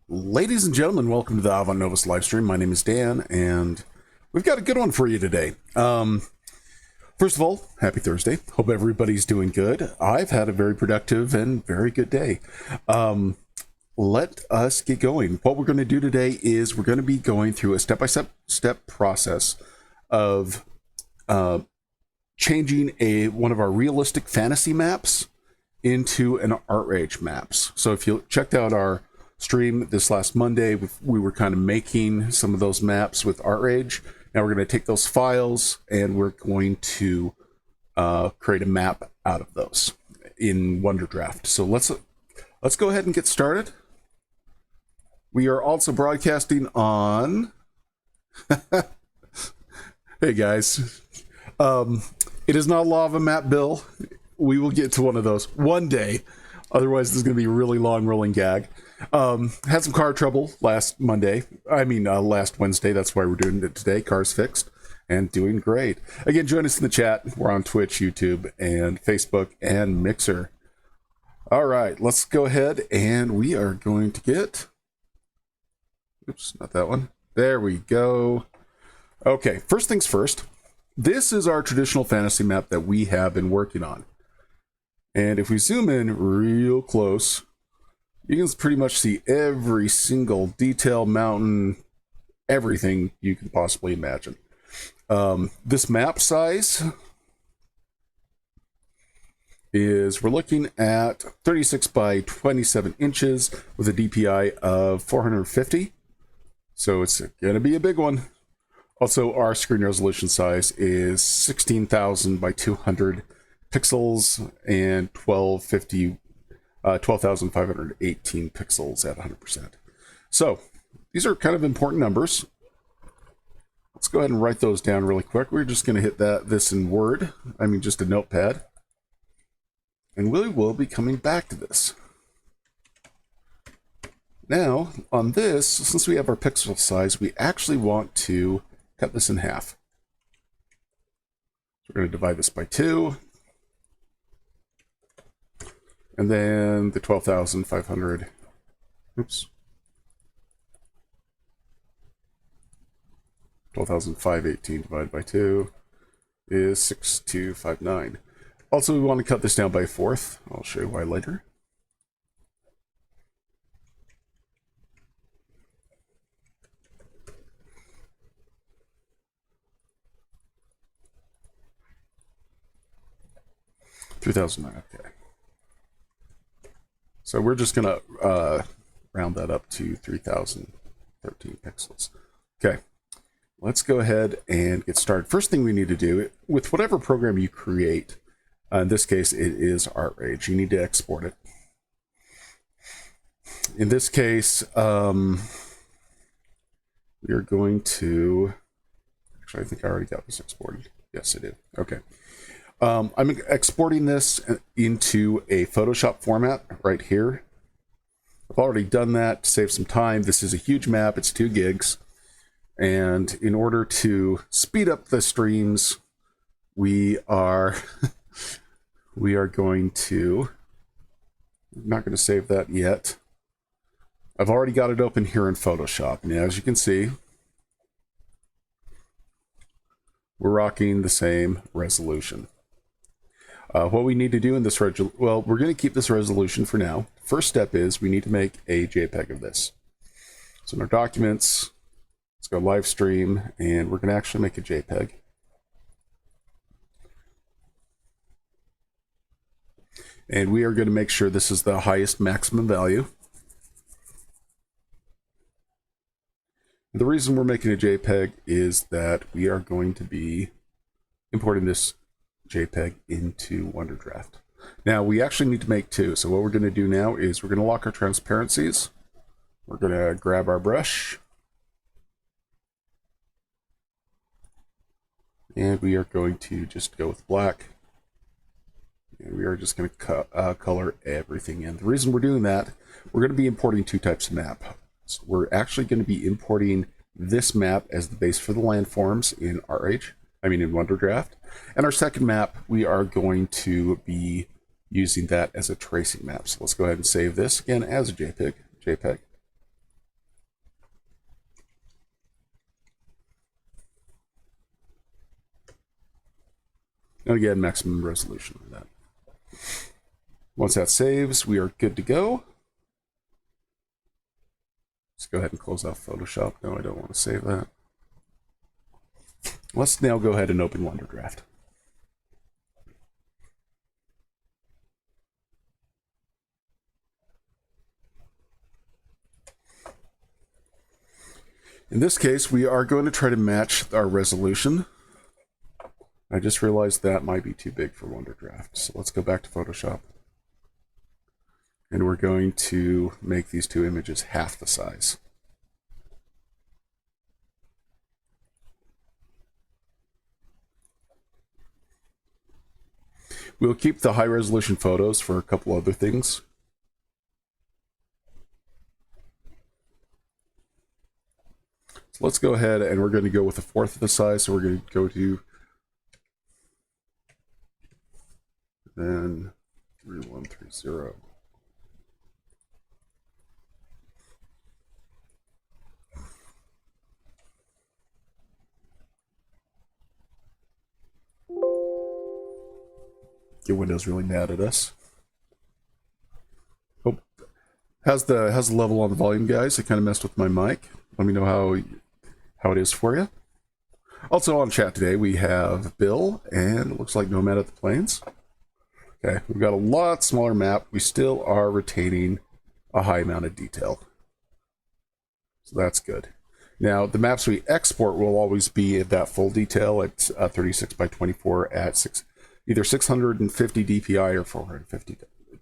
Ladies and gentlemen, welcome to the Avant Novus live stream. My name is Dan, and we've got a good one for you today. First of all, happy Thursday. Hope everybody's doing good. I've had a very productive and very good day. Let us get going. What we're going to do today is we're going to be going through a step-by-step process of changing one of our realistic fantasy maps into an art rage maps. So if you checked out our stream this last Monday, we were kind of making some of those maps with art rage. Now we're going to take those files and we're going to create a map out of those in Wonderdraft. So let's go ahead and get started. We are also broadcasting on hey guys, it is not a lava map, Bill. We will get to one of those one day. Otherwise, this is going to be a really long rolling gag. Had some car trouble last Wednesday. That's why we're doing it today. Car's fixed and doing great. Again, join us in the chat. We're on Twitch, YouTube, and Facebook, and Mixer. All right, let's go ahead and we are going to get... Oops, not that one. There we go. Okay, first things first. This is our traditional fantasy map that we have been working on. And if we zoom in real close, you can pretty much see every single detail, mountain, everything you can possibly imagine. This map size is, we're looking at 36 by 27 inches with a DPI of 450. So it's going to be a big one. Also, our screen resolution size is 16,000 by 200 pixels and 12,518 pixels at 100%. So these are kind of important numbers. Let's go ahead and write those down really quick. We're just going to hit this in Word. Just a notepad. And we will be coming back to this. Now, on this, since we have our pixel size, we actually want to cut this in half. So we're going to divide this by 2. And then the 12,500, oops, 12,518 divided by 2 is 6259. Also, we want to cut this down by a fourth. I'll show you why later. $3,009, okay. So we're just going to round that up to 3,013 pixels. Okay, let's go ahead and get started. First thing we need to do, with whatever program you create, in this case it is Art Rage, you need to export it. In this case, we are going to, actually I think I already got this exported. Yes, I did. Okay. I'm exporting this into a Photoshop format right here. I've already done that to save some time. This is a huge map. It's 2 gigs. And in order to speed up the streams, we are going to... I'm not going to save that yet. I've already got it open here in Photoshop. And as you can see, we're rocking the same resolution. What we need to do in this, we're going to keep this resolution for now. First step is we need to make a JPEG of this. So in our documents, let's go live stream, and we're going to actually make a JPEG. And we are going to make sure this is the highest maximum value. The reason we're making a JPEG is that we are going to be importing this JPEG into Wonderdraft. Now we actually need to make 2. So what we're going to do now is we're going to lock our transparencies. We're going to grab our brush. And we are going to just go with black. And we are just going to color everything in. The reason we're doing that, we're going to be importing 2 types of map. So we're actually going to be importing this map as the base for the landforms in Wonderdraft. And our second map, we are going to be using that as a tracing map. So let's go ahead and save this again as a JPEG. And again, maximum resolution on that. Once that saves, we are good to go. Let's go ahead and close off Photoshop. No, I don't want to save that. Let's now go ahead and open Wonderdraft. In this case, we are going to try to match our resolution. I just realized that might be too big for Wonderdraft. So let's go back to Photoshop. And we're going to make these two images half the size. We'll keep the high resolution photos for a couple other things. So let's go ahead and we're going to go with a fourth of the size. So we're going to go to then 3130. Get Windows really mad at us. Oh, how's the level on the volume, guys? I kind of messed with my mic. Let me know how it is for you. Also on chat today we have Bill and it looks like Nomad at the Plains. Okay, we've got a lot smaller map. We still are retaining a high amount of detail, so that's good. Now the maps we export will always be at that full detail at 36 by 24 at either 650 DPI or 450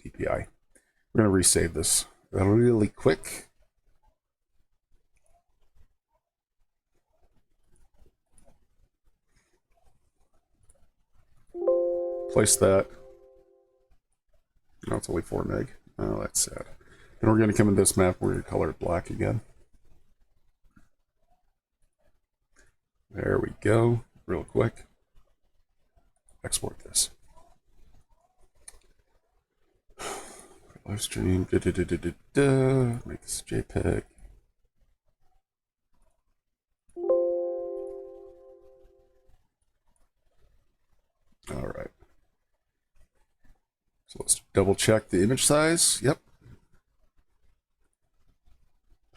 DPI. We're going to resave this really quick. Place that. No, it's only 4 meg. Oh, that's sad. And we're going to come in this map, we're going to color it black again. There we go. Real quick. Export this. Live stream. Make this JPEG. All right. So let's double check the image size. Yep.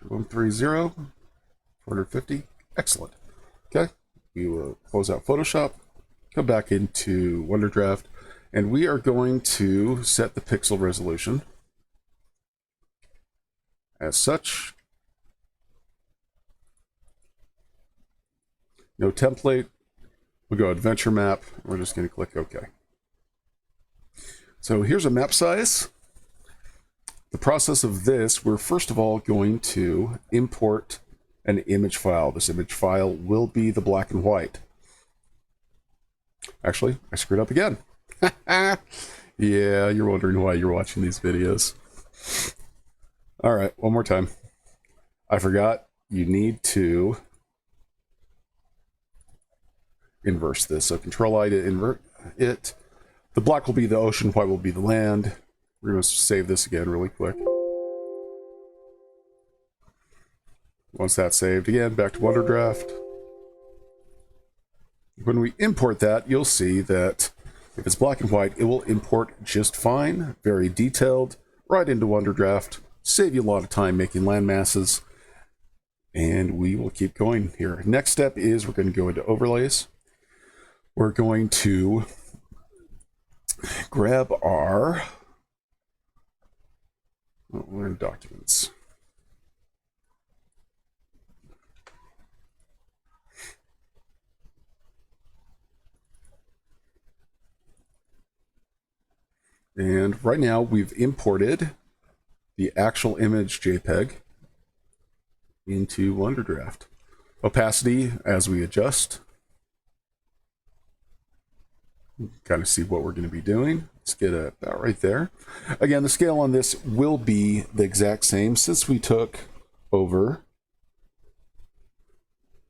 2130, 450. Excellent. Okay. We will close out Photoshop, come back into Wonderdraft, and we are going to set the pixel resolution as such. No template. We'll go adventure map. We're just going to click OK. So here's a map size. The process of this, we're first of all going to import an image file. This image file will be the black and white. Actually, I screwed up again. Yeah, you're wondering why you're watching these videos. All right, one more time. I forgot you need to inverse this. So Control-I to invert it. The black will be the ocean, white will be the land. We're going to save this again really quick. Once that's saved, again, back to Wonderdraft. When we import that, you'll see that if it's black and white, it will import just fine, very detailed, right into Wonderdraft, save you a lot of time making land masses, and we will keep going here. Next step is we're going to go into overlays. We're going to grab our, we're in documents. And right now we've imported the actual image JPEG into Wonderdraft. Opacity, as we adjust, kind of see what we're going to be doing. Let's get it about right there. Again, the scale on this will be the exact same since we took over,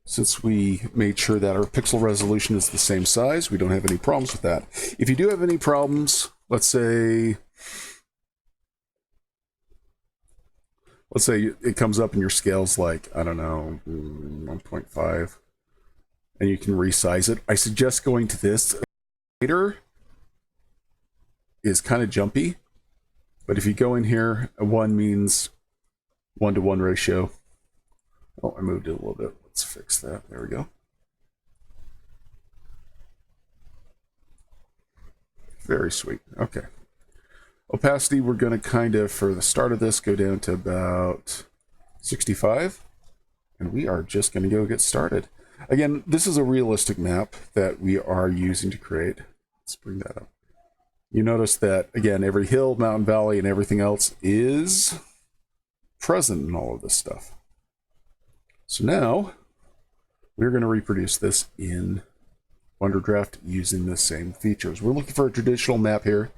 since we made sure that our pixel resolution is the same size. We don't have any problems with that. If you do have any problems, let's say it comes up in your scales like, I don't know, 1.5, and you can resize it. I suggest going to this Shader is kind of jumpy, but if you go in here, a 1 means 1-to-1 ratio. Oh, I moved it a little bit. Let's fix that. There we go. Very sweet. Okay. Opacity, we're going to kind of, for the start of this, go down to about 65. And we are just going to go get started. Again, this is a realistic map that we are using to create. Let's bring that up. You notice that, again, every hill, mountain, valley, and everything else is present in all of this stuff. So now, we're going to reproduce this in Wonderdraft using the same features. We're looking for a traditional map here.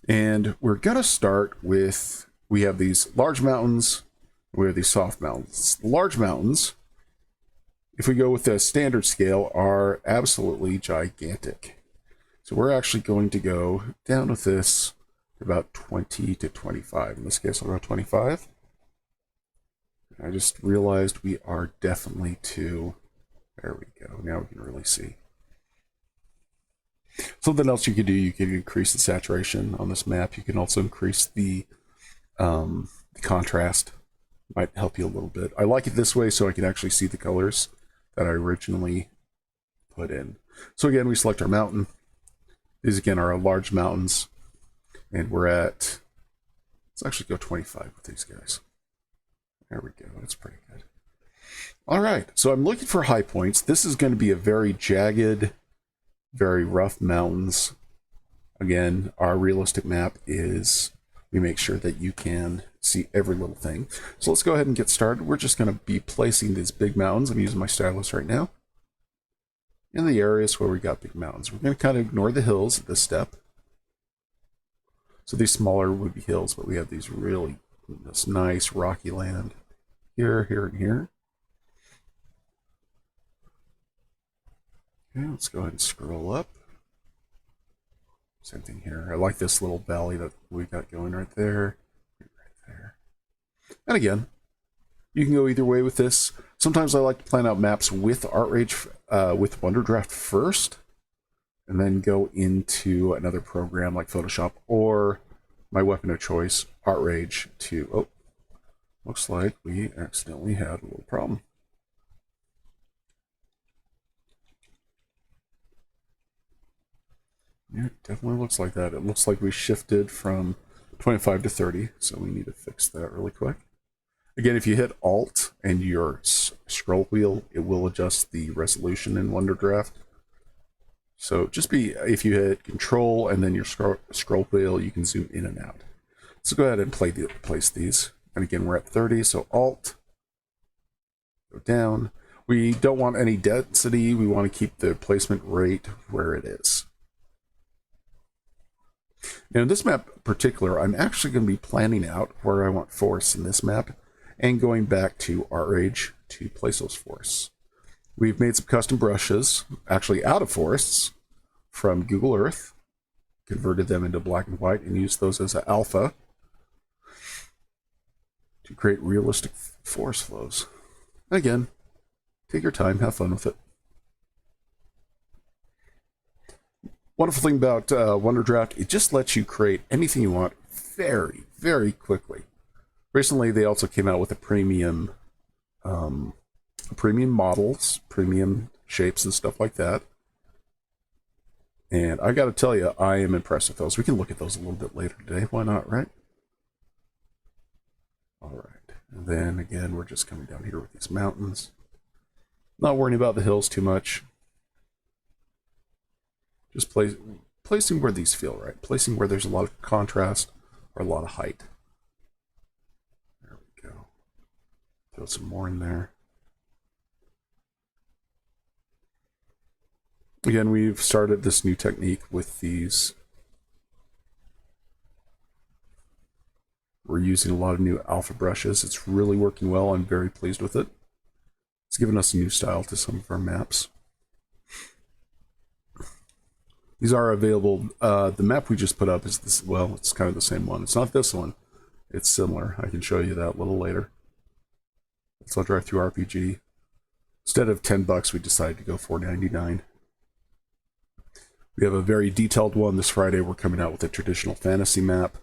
And we're going to start with, we have these large mountains, we have these soft mountains. The large mountains, if we go with the standard scale, are absolutely gigantic. So we're actually going to go down with this to about 20 to 25. In this case, I'll go 25. I just realized we are definitely too... There we go. Now we can really see. Something else you could do, you can increase the saturation on this map. You can also increase the contrast. Might help you a little bit. I like it this way so I can actually see the colors that I originally put in. So again, we select our mountain. These again are our large mountains. And we're at, let's actually go 25 with these guys. There we go. That's pretty good. All right. So I'm looking for high points. This is going to be a very jagged, very rough mountains. Again, our realistic map is, we make sure that you can see every little thing. So let's go ahead and get started. We're just going to be placing these big mountains. I'm using my stylus right now. In the areas where we got big mountains. We're going to kind of ignore the hills at this step. So these smaller would be hills, but we have these really, this nice rocky land here, here, and here. Okay, let's go ahead and scroll up. Same thing here. I like this little valley that we got going right there. Right there. And again, you can go either way with this. Sometimes I like to plan out maps with ArtRage, with Wonderdraft first, and then go into another program like Photoshop or my weapon of choice, ArtRage, to... Oh, looks like we accidentally had a little problem. Yeah, it definitely looks like that. It looks like we shifted from 25 to 30, so we need to fix that really quick. Again, if you hit Alt and your scroll wheel, it will adjust the resolution in Wonderdraft. So just be, if you hit Control and then your scroll wheel, you can zoom in and out. So go ahead and place these. And again, we're at 30, so Alt, go down. We don't want any density. We want to keep the placement rate where it is. Now in this map in particular, I'm actually going to be planning out where I want forests in this map and going back to ArtRage to place those forests. We've made some custom brushes, actually out of forests, from Google Earth, converted them into black and white, and used those as an alpha to create realistic forest flows. And again, take your time, have fun with it. Wonderful thing about Wonderdraft, it just lets you create anything you want very, very quickly. Recently, they also came out with a premium models, premium shapes and stuff like that. And I got to tell you, I am impressed with those. We can look at those a little bit later today. Why not, right? All right. And then again, we're just coming down here with these mountains. Not worrying about the hills too much. Just placing where these feel right. Placing where there's a lot of contrast or a lot of height. There we go. Throw some more in there. Again, we've started this new technique with these. We're using a lot of new alpha brushes. It's really working well. I'm very pleased with it. It's given us a new style to some of our maps. These are available. The map we just put up is this. Well, it's kind of the same one. It's not this one. It's similar. I can show you that a little later. So I'll drive through RPG. Instead of $10, we decided to go $4.99. We have a very detailed one this Friday. We're coming out with a traditional fantasy map.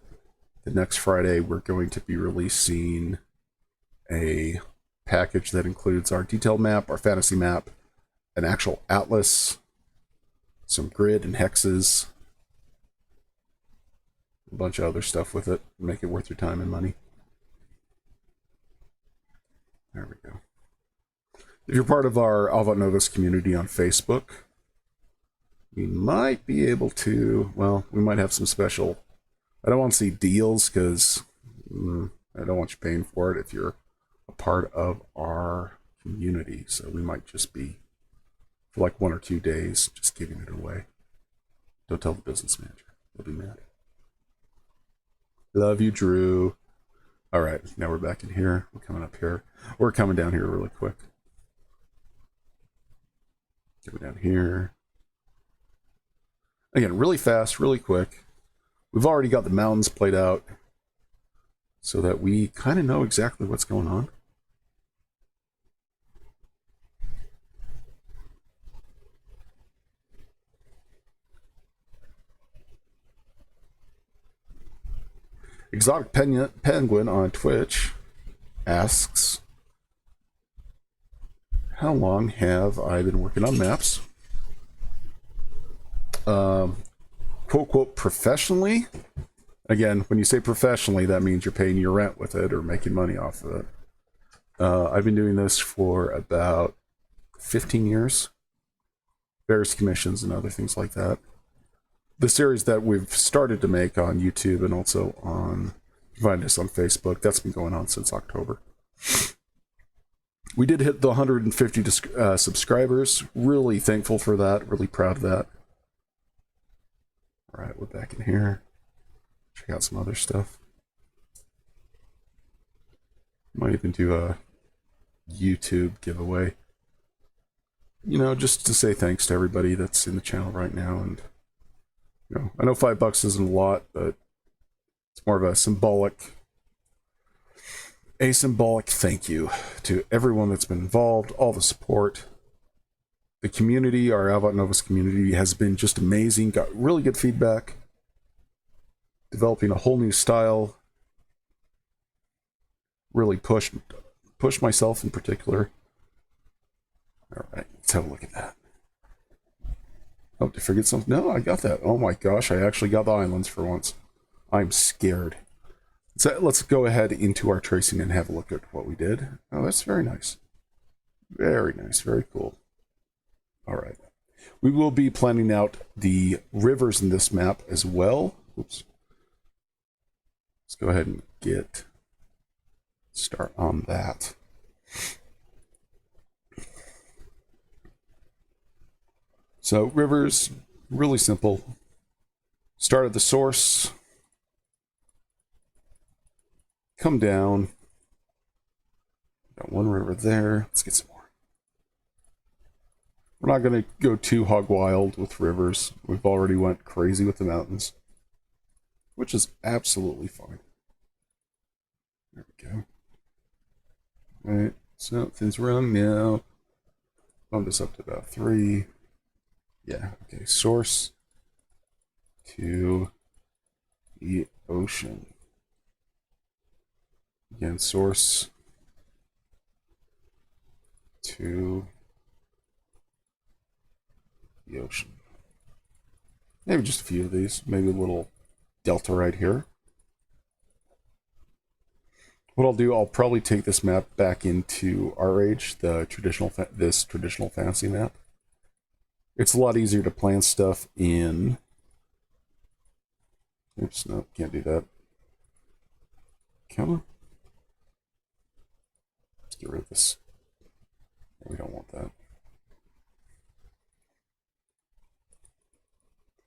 The next Friday, we're going to be releasing a package that includes our detailed map, our fantasy map, an actual atlas, some grid and hexes, a bunch of other stuff with it. Make it worth your time and money. There we go. If you're part of our Avant Novus community on Facebook, we might be able to, well, we might have some special, I don't want to see deals because I don't want you paying for it if you're a part of our community. So we might just be, for like 1 or 2 days, just giving it away. Don't tell the business manager. They'll be mad. Love you, Drew. All right, now we're back in here. We're coming up here. We're coming down here really quick. Coming down here. Again, really fast, really quick. We've already got the mountains played out so that we kind of know exactly what's going on. Exotic Penguin on Twitch asks, how long have I been working on maps? Quote, quote, professionally. Again, when you say professionally, that means you're paying your rent with it or making money off of it. I've been doing this for about 15 years. Various commissions and other things like that. The series that we've started to make on YouTube and also on, find us on Facebook, that's been going on since October. We did hit the 150 subscribers. Really thankful for that. Really proud of that. All right, we're back in here. Check out some other stuff. Might even do a YouTube giveaway. You know, just to say thanks to everybody that's in the channel right now. And, you know, I know $5 isn't a lot, but it's more of a symbolic thank you to everyone that's been involved, all the support. The community, our Avant Novus community, has been just amazing. Got really good feedback. Developing a whole new style. Really pushed myself in particular. All right, let's have a look at that. Oh, did I forget something? No, I got that. Oh my gosh, I actually got the islands for once. I'm scared. So let's go ahead into our tracing and have a look at what we did. Oh, that's very nice. Very nice, very cool. All right. We will be planning out the rivers in this map as well. Oops. Let's go ahead and start on that. So rivers, really simple. Start at the source. Come down. Got one river there. Let's get some more. We're not going to go too hog wild with rivers. We've already went crazy with the mountains, which is absolutely fine. There we go. All right, something's wrong now. Bump this up to about 3. Yeah, okay, source to the ocean. Again, source to the ocean. Maybe just a few of these. Maybe a little delta right here. What I'll do, I'll probably take this map back into our age, the traditional fantasy map. It's a lot easier to plan stuff in. Oops, no, can't do that. Come on. Let's get rid of this. We don't want that.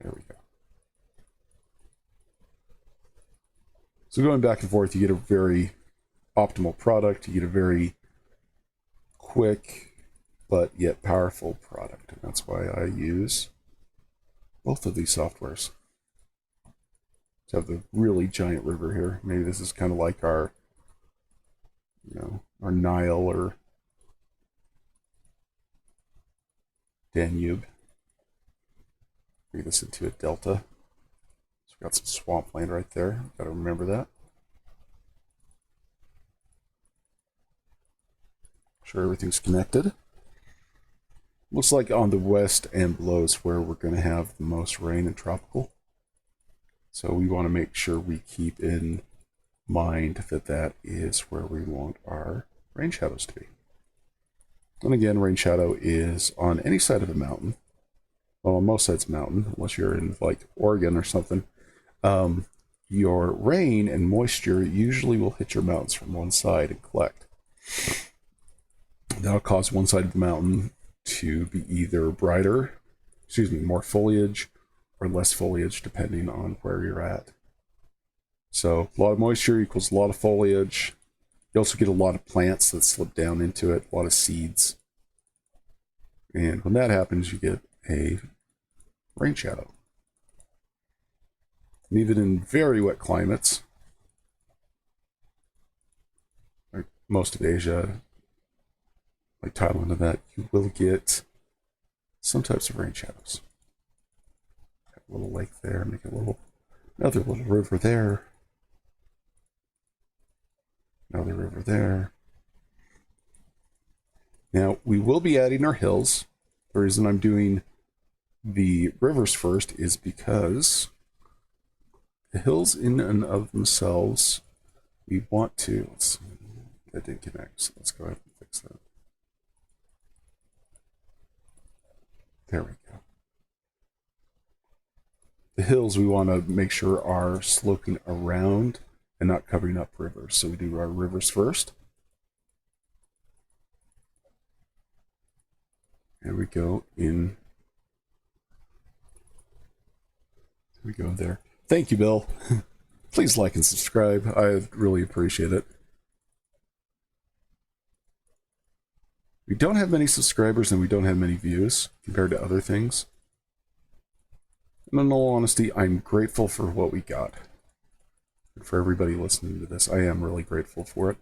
There we go. So going back and forth, you get a very optimal product. You get a very quick but yet powerful product. And that's why I use both of these softwares. To have the really giant river here. Maybe this is kind of like our, you know, our Nile or Danube. Bring this into a delta. So we got some swampland right there. Got to remember that. Sure, everything's connected. Looks like on the west and below is where we're going to have the most rain and tropical. So we want to make sure we keep in mind that that is where we want our rain shadows to be. And again, rain shadow is on any side of a mountain. Well, on most sides of a mountain, unless you're in like Oregon or something. Your rain and moisture usually will hit your mountains from one side and collect. That'll cause one side of the mountain to be either more foliage, or less foliage, depending on where you're at. So a lot of moisture equals a lot of foliage. You also get a lot of plants that slip down into it, a lot of seeds. And when that happens, you get a rain shadow. And even in very wet climates, like most of Asia, like Thailand and that, you will get some types of rain shadows. Got a little lake there, make another little river there. Another river there. Now, we will be adding our hills. The reason I'm doing the rivers first is because the hills in and of themselves, we want to, let's see, that didn't connect, so let's go ahead and fix that. There we go. The hills we want to make sure are sloping around and not covering up rivers. So we do our rivers first. And we go in. We go there. Thank you, Bill. Please like and subscribe. I really appreciate it. We don't have many subscribers and we don't have many views compared to other things. And in all honesty, I'm grateful for what we got. And for everybody listening to this, I am really grateful for it.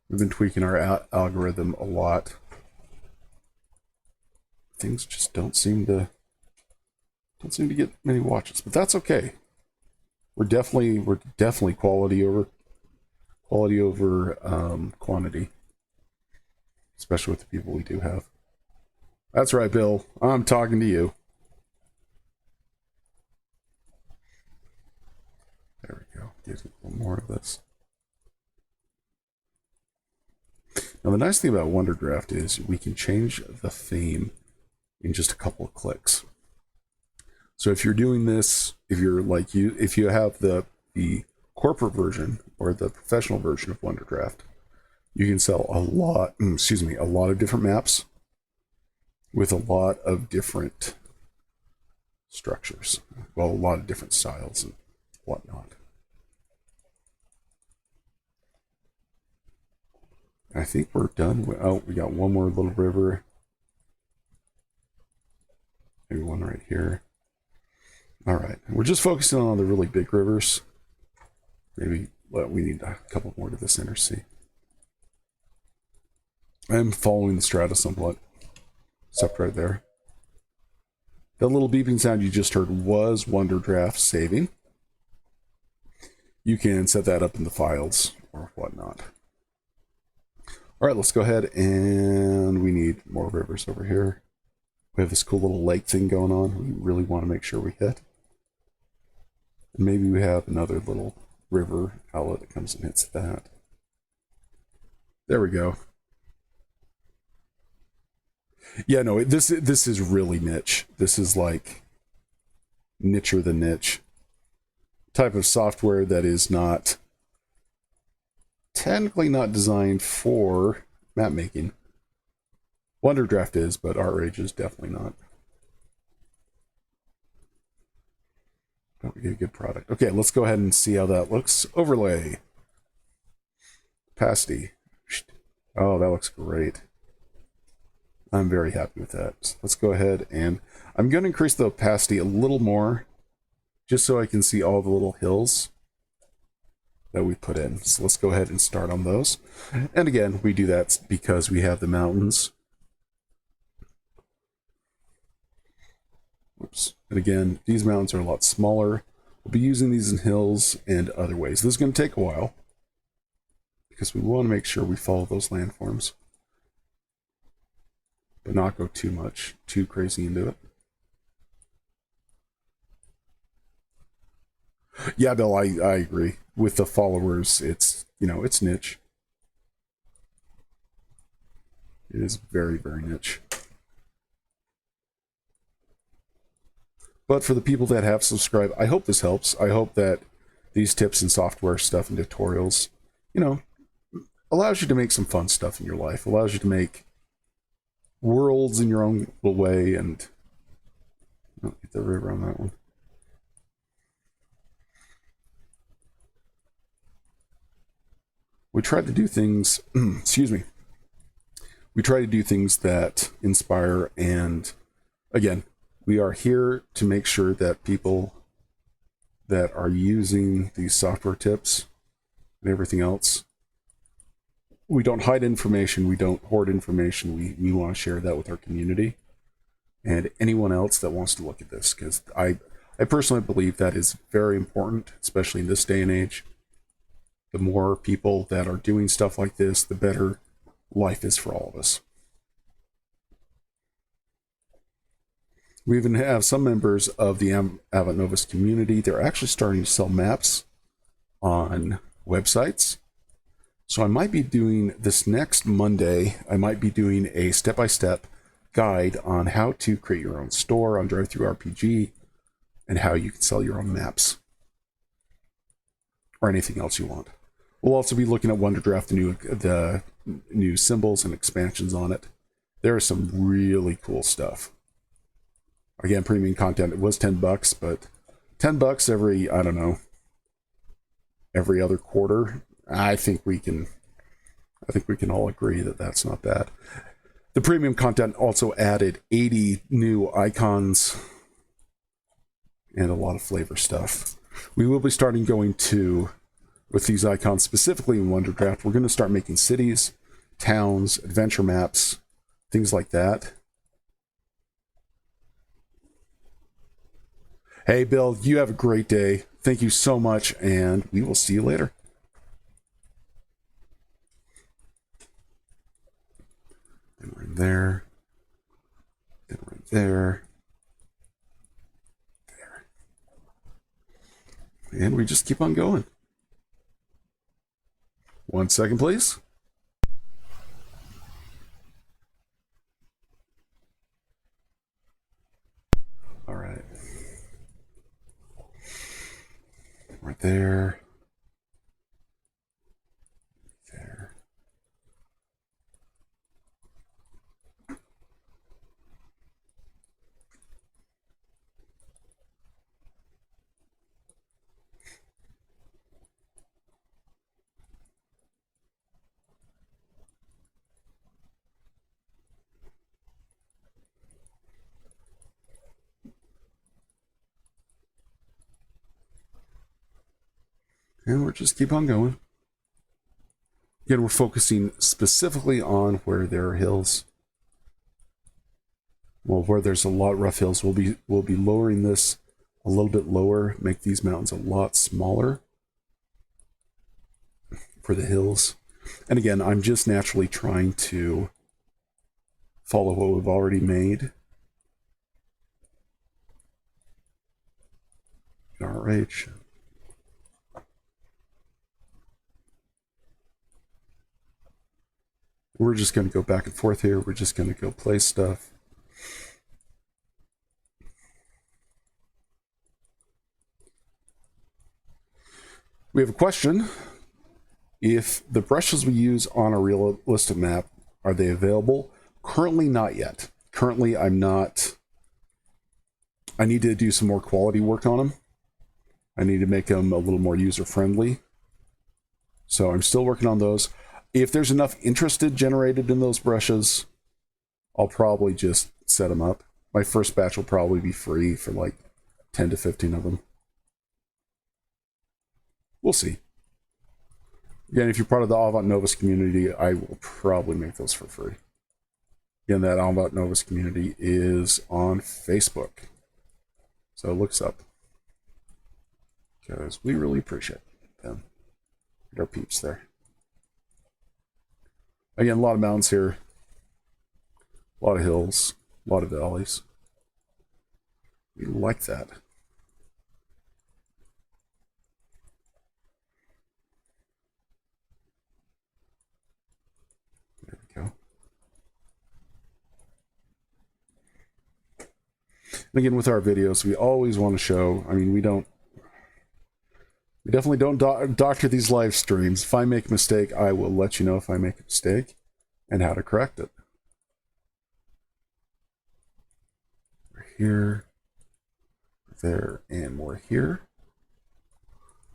We've been tweaking our algorithm a lot. Things just don't seem to get many watches, but that's okay. We're definitely quality over quantity, especially with the people we do have. That's right, Bill. I'm talking to you. There we go. Get a little more of this. Now, the nice thing about Wonderdraft is we can change the theme in just a couple of clicks. So if you're doing this, if you have the corporate version or the professional version of Wonderdraft, you can sell a lot of different maps with a lot of different structures. Well, a lot of different styles and whatnot. I think we're done. Oh, we got one more little river. Maybe one right here. All right, we're just focusing on the really big rivers. Maybe we need a couple more to the center sea. I'm following the strata somewhat. Except right there. That little beeping sound you just heard was Wonderdraft saving. You can set that up in the files or whatnot. All right, let's go ahead, and we need more rivers over here. We have this cool little lake thing going on. We really want to make sure we hit. And maybe we have another little river outlet that comes and hits that. There we go. Yeah, no, this is really niche. This is like nicher than niche. Type of software that is not technically not designed for map making. Wonderdraft is, but ArtRage is definitely not. But we get a good product. Okay, let's go ahead and see how that looks. Overlay. Opacity. Oh, that looks great. I'm very happy with that. So let's go ahead and I'm going to increase the opacity a little more just so I can see all the little hills. that we put in. So let's go ahead and start on those. And again, we do that because we have the mountains. Oops. And again, these mountains are a lot smaller. We'll be using these in hills and other ways. This is going to take a while because we want to make sure we follow those landforms, but not go too crazy into it. Yeah, Bill, I agree. With the followers, it's, it's niche. It is very, very niche. But for the people that have subscribed, I hope this helps. I hope that these tips and software stuff and tutorials, allows you to make some fun stuff in your life, allows you to make worlds in your own little way, and get the river on that one. We try to do things, excuse me, we try to do things that inspire, and again, we are here to make sure that people that are using these software tips and everything else, we don't hide information, we don't hoard information, we want to share that with our community and anyone else that wants to look at this, because I personally believe that is very important, especially in this day and age. The more people that are doing stuff like this, the better life is for all of us. We even have some members of the Avant Novus community. They're actually starting to sell maps on websites. So I might be doing this next Monday, I might be doing a step-by-step guide on how to create your own store on DriveThruRPG and how you can sell your own maps or anything else you want. We'll also be looking at Wonderdraft, the new symbols and expansions on it. There is some really cool stuff. Again, premium content, it was $10, but $10 every, I don't know, every other quarter. I think we can all agree that that's not bad. The premium content also added 80 new icons and a lot of flavor stuff. We will be starting going with these icons specifically in Wonderdraft. We're going to start making cities, towns, adventure maps, things like that. Hey, Bill, you have a great day. Thank you so much, and we will see you later. Then we're in there. Then we're in there. There. And we just keep on going. 1 second, please. All right. Right there. There. And we'll just keep on going. Again, we're focusing specifically on where there are hills. Well, where there's a lot of rough hills, we'll be lowering this a little bit lower, make these mountains a lot smaller for the hills. And again, I'm just naturally trying to follow what we've already made. RH. We're just going to go back and forth here. We're just going to go place stuff. We have a question. If the brushes we use on a realistic map, are they available? Currently, not yet. Currently, I'm not. I need to do some more quality work on them. I need to make them a little more user-friendly. So I'm still working on those. If there's enough interest generated in those brushes, I'll probably just set them up. My first batch will probably be free for like 10 to 15 of them. We'll see. Again, if you're part of the Avant Novus community, I will probably make those for free. Again, that Avant Novus community is on Facebook. So look us up. Because we really appreciate them. Our peeps there. Again, a lot of mountains here. A lot of hills. A lot of valleys. We like that. There we go. And again, with our videos, we always want to show, I mean, we definitely don't doctor these live streams. If I make a mistake, I will let you know if I make a mistake and how to correct it. We're here, there, and more here,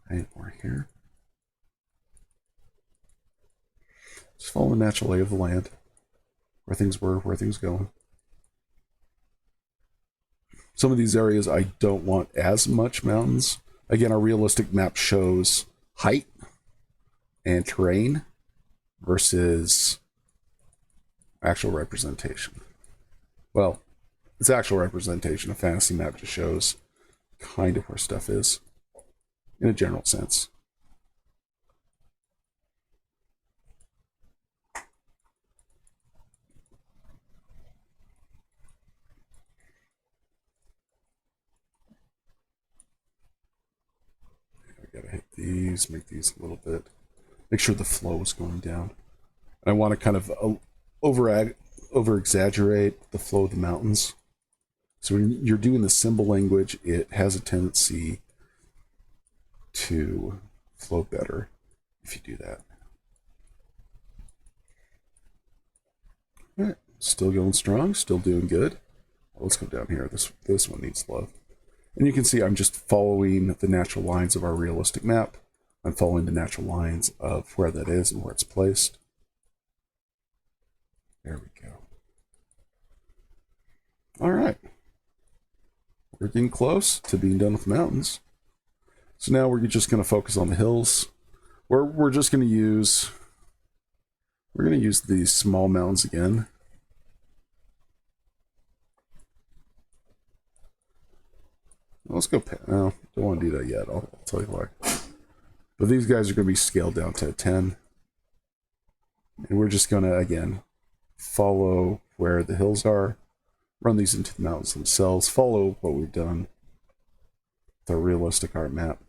and more here. Just follow the natural lay of the land, where things were, where things going. Some of these areas I don't want as much mountains. Again, our realistic map shows height and terrain versus actual representation. Well, it's actual representation. A fantasy map just shows kind of where stuff is in a general sense. Gotta hit these, make these a little bit, make sure the flow is going down. And I want to kind of over exaggerate the flow of the mountains. So when you're doing the symbol language, it has a tendency to flow better if you do that. All right, still going strong, still doing good. Let's go down here. This one needs love. And you can see I'm just following the natural lines of our realistic map. I'm following the natural lines of where that is and where it's placed. There we go. All right. We're getting close to being done with mountains. So now we're just going to focus on the hills. We're just going to use... We're going to use these small mountains again. Let's go. No, don't want to do that yet. I'll tell you why. But these guys are going to be scaled down to 10. And we're just going to, again, follow where the hills are. Run these into the mountains themselves. Follow what we've done with our realistic art map.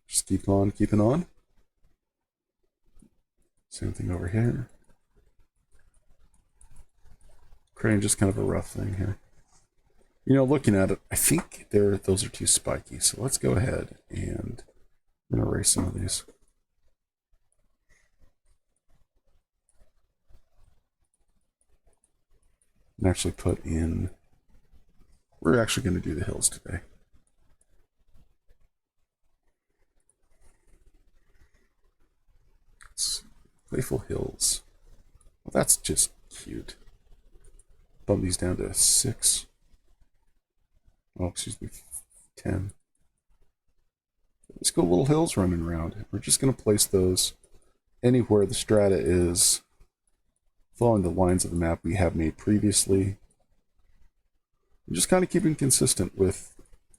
Just keep on keeping on. Same thing over here. Creating just kind of a rough thing here. You know, looking at it, I think those are too spiky. So let's go ahead and I'm going to erase some of these. And actually put in, we're actually going to do the hills today. It's Playful Hills. Well, that's just cute. Bump these down to 6. Oh, excuse me, 10. Let's go little hills running around. We're just going to place those anywhere the strata is following the lines of the map we have made previously. I'm just kind of keeping consistent with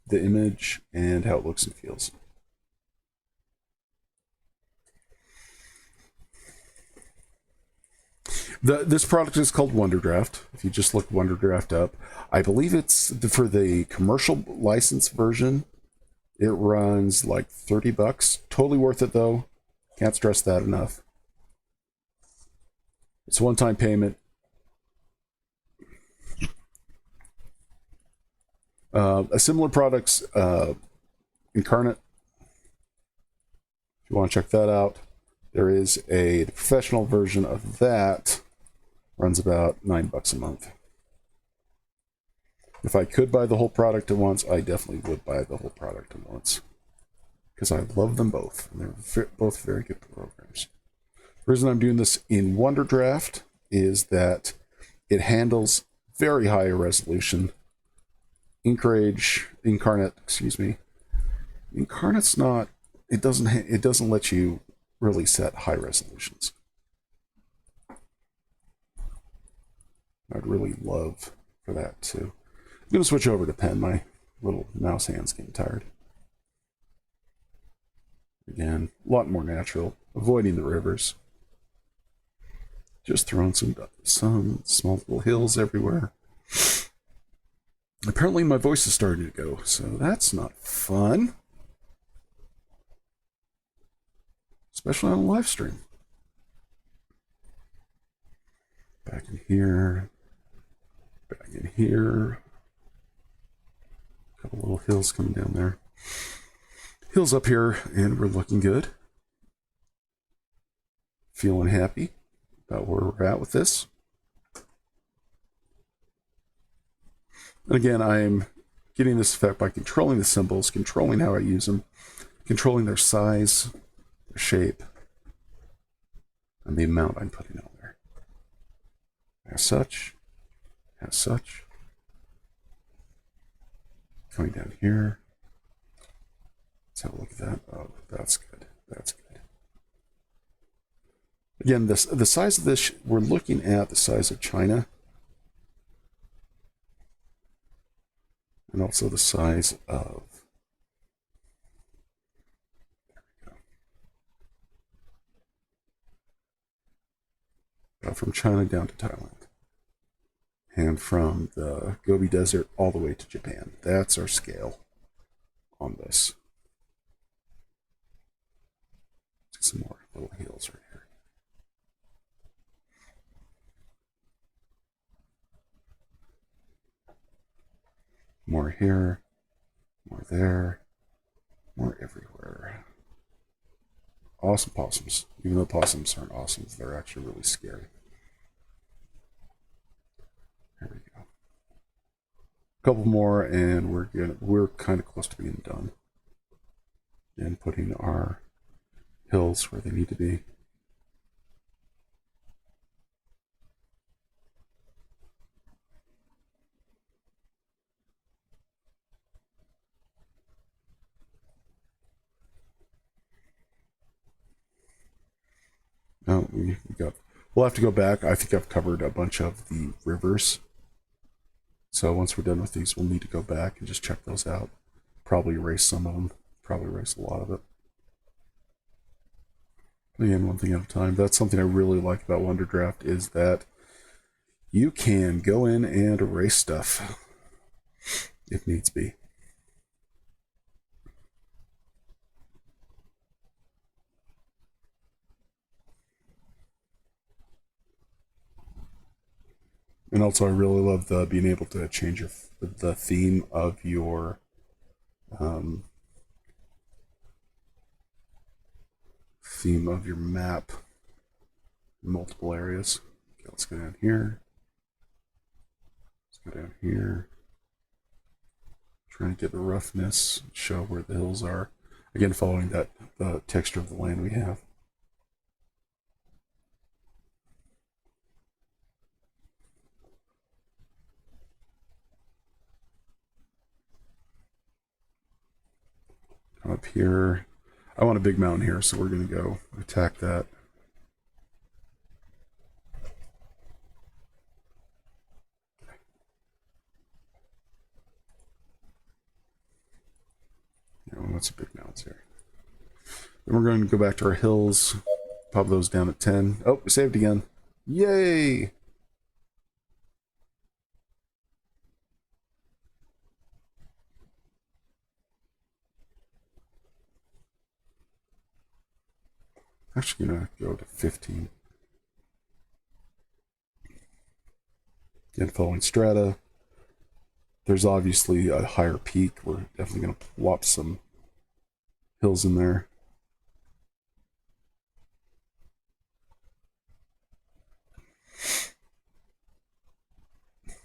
the image and how it looks and feels. This product is called Wonderdraft. If you just look Wonderdraft up, I believe it's for the commercial license version. It runs like $30. Totally worth it though. Can't stress that enough. It's a one-time payment. A similar product's Incarnate. If you want to check that out, there is the professional version of that. Runs about $9 a month. If I could buy the whole product at once, I definitely would buy the whole product at once. Because I love them both. And they're both very good programs. The reason I'm doing this in Wonderdraft is that it handles very high resolution. Incarnate, excuse me. Incarnate's not it doesn't let you really set high resolutions. I'd really love for that too. I'm gonna switch over to pen. My little mouse hand's getting tired. Again, a lot more natural. Avoiding the rivers. Just throwing some small little hills everywhere. Apparently my voice is starting to go, so that's not fun. Especially on a live stream. Back in here. Back in here. A couple little hills coming down there. Hills up here, and we're looking good. Feeling happy about where we're at with this. And again, I'm getting this effect by controlling the symbols, controlling how I use them, controlling their size, their shape, and the amount I'm putting on there. As such, as such. Coming down here. Let's have a look at that. Oh, that's good. That's good. Again, the size of this, we're looking at the size of China. And also the size of, there we go. From China down to Thailand. And from the Gobi Desert all the way to Japan. That's our scale on this. Some more little hills right here. More here, more there, more everywhere. Awesome possums. Even though possums aren't awesome, they're actually really scary. There we go. A couple more, and we're kind of close to being done. And putting our hills where they need to be. Oh, we'll have to go back. I think I've covered a bunch of the rivers. So once we're done with these, we'll need to go back and just check those out. Probably erase some of them. Probably erase a lot of it. Again, one thing at a time. That's something I really like about Wonderdraft is that you can go in and erase stuff if needs be. And also, I really love being able to change the theme of your map in multiple areas. Okay, let's go down here. Let's go down here. Trying to get the roughness, show where the hills are. Again, following the texture of the land we have. Up here, I want a big mountain here, so we're going to go attack that. Lots of big mountains here. Then we're going to go back to our hills, pop those down at 10. Oh, we saved again. Yay! Actually gonna go to 15. Again, following strata. There's obviously a higher peak. We're definitely gonna plop some hills in there.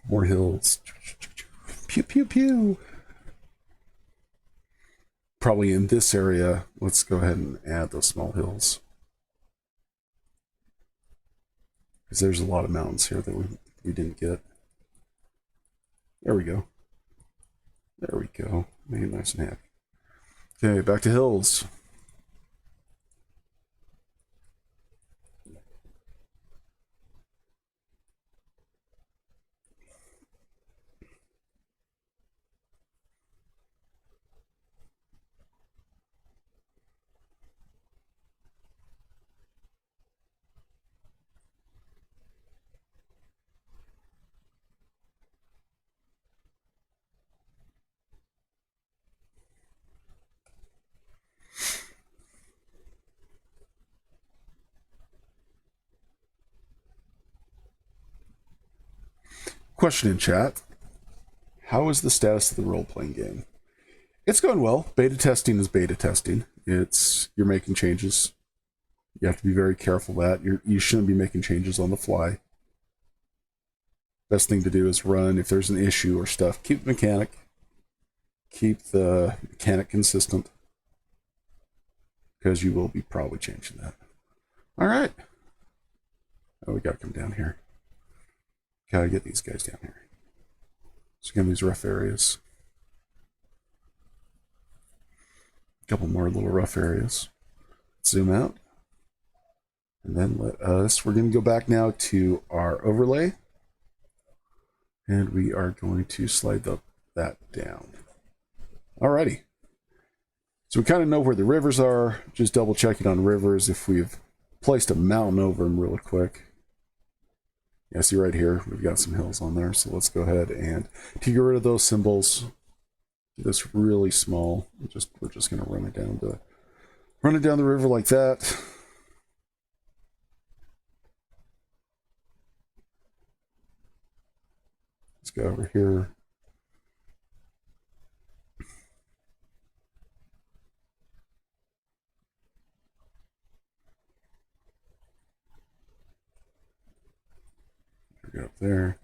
More hills. Pew pew pew. Probably in this area, let's go ahead and add those small hills. Because there's a lot of mountains here that we didn't get. There we go. There we go. Make it nice and happy. Okay, back to hills. Question in chat. How is the status of the role-playing game? It's going well. Beta testing is beta testing. You're making changes. You have to be very careful that you shouldn't be making changes on the fly. Best thing to do is run if there's an issue or stuff. Keep the mechanic consistent, because you will be probably changing that. All right. Oh, we gotta come down here. Gotta get these guys down here. So again, these rough areas. A couple more little rough areas. Zoom out. And then we're going to go back now to our overlay. And we are going to slide that down. Alrighty. So we kind of know where the rivers are. Just double checking on rivers if we've placed a mountain over them really quick. Yeah, see right here, we've got some hills on there. So let's go ahead and to get rid of those symbols, this really small. We're just going to run it down the river like that. Let's go over here. Go up there.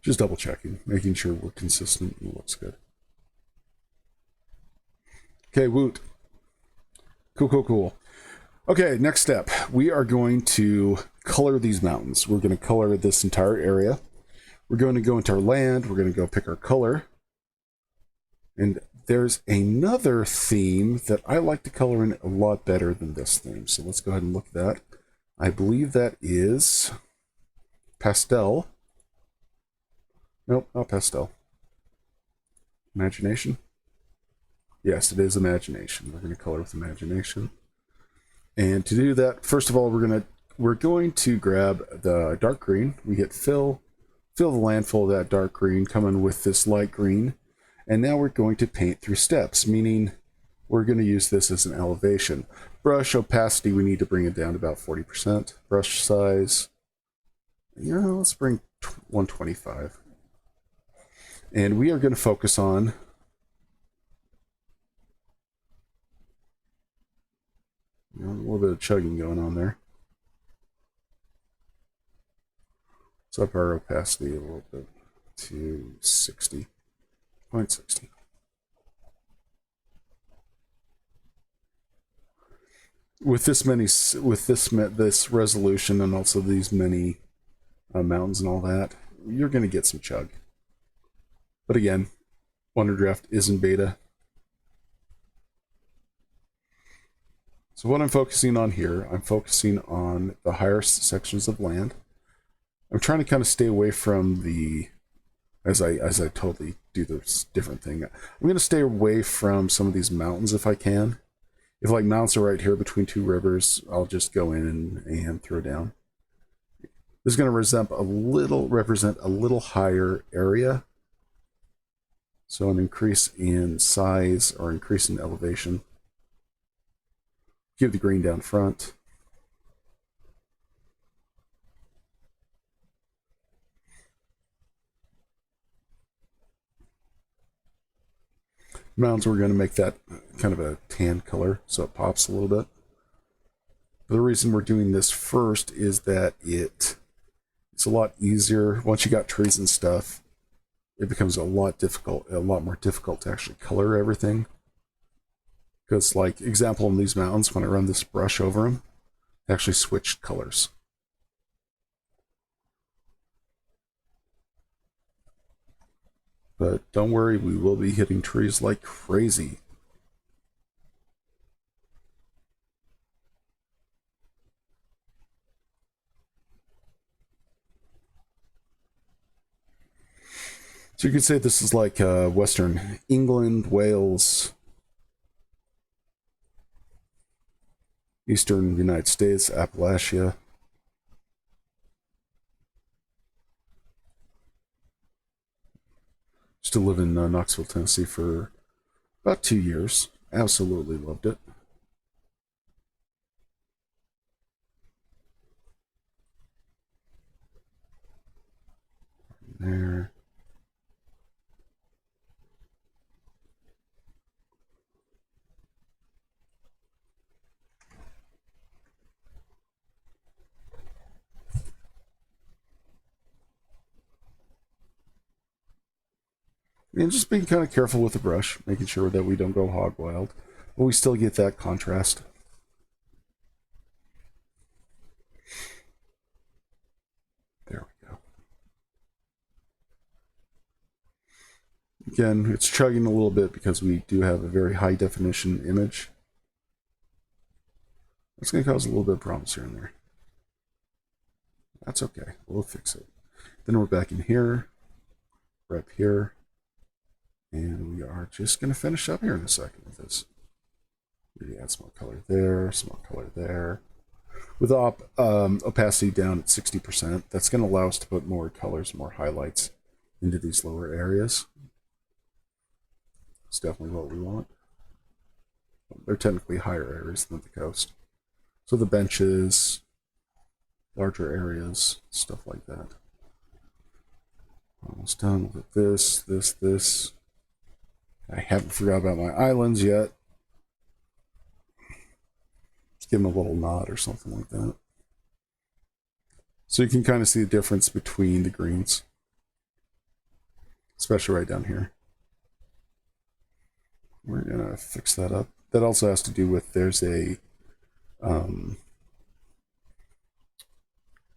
Just double checking, making sure we're consistent and it looks good. Okay, woot. Cool. Okay, next step. We are going to color these mountains. We're going to color this entire area. We're going to go into our land. We're going to go pick our color. And there's another theme that I like to color in a lot better than this theme. So let's go ahead and look at that. I believe that is pastel. Nope, not pastel. Imagination? Yes, it is imagination. We're going to color with imagination. And to do that, first of all, we're going to grab the dark green. We hit fill the land full of that dark green, come in with this light green. And now we're going to paint through steps, meaning we're going to use this as an elevation. Brush opacity, we need to bring it down to about 40%. Brush size, let's bring 125. And we are going to focus on a little bit of chugging going on there. Let's up our opacity a little bit to 60. 0.60. With this resolution and also these many mountains and all that, you're going to get some chug. But again, Wonderdraft is in beta. So what I'm focusing on here, I'm focusing on the higher sections of land. I'm trying to kind of stay away from the, as I totally do this different thing. I'm going to stay away from some of these mountains if I can. If like mountains are right here between two rivers, I'll just go in and throw down. This is going to represent a little higher area. So an increase in size or increase in elevation. Give the green down front. Mountains, we're going to make that kind of a tan color so it pops a little bit. The reason we're doing this first is that it's a lot easier. Once you got trees and stuff, it becomes a lot more difficult to actually color everything. Because, like, example in these mountains, when I run this brush over them, it actually switched colors. But don't worry, we will be hitting trees like crazy. So you could say this is like Western England, Wales, Eastern United States, Appalachia. Used to live in Knoxville, Tennessee for about 2 years. Absolutely loved it. There. And just being kind of careful with the brush, making sure that we don't go hog wild, but we still get that contrast. There we go. Again, it's chugging a little bit because we do have a very high definition image. It's going to cause a little bit of problems here and there. That's okay. We'll fix it. Then we're back in here. We're up here. And we are just going to finish up here in a second with this. Maybe add some more color there, some more color there. With opacity down at 60%, that's going to allow us to put more colors, more highlights into these lower areas. It's definitely what we want. They're technically higher areas than the coast. So the benches, larger areas, stuff like that. Almost done with this. I haven't forgot about my islands yet. Just give them a little nod or something like that. So you can kind of see the difference between the greens, especially right down here. We're gonna fix that up. That also has to do with there's a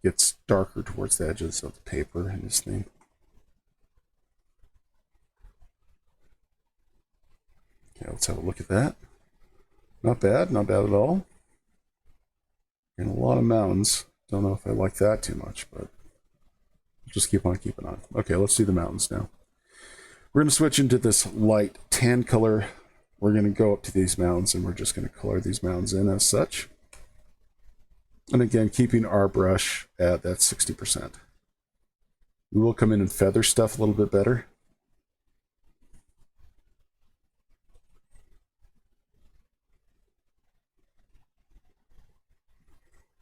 gets darker towards the edges of the paper in this thing. Okay, let's have a look at that. Not bad at all. And a lot of mountains. Don't know if I like that too much, but just keep on keeping on. Okay, let's do the mountains now. We're going to switch into this light tan color. We're going to go up to these mountains and we're just going to color these mountains in as such. And again, keeping our brush at that 60%. We will come in and feather stuff a little bit better.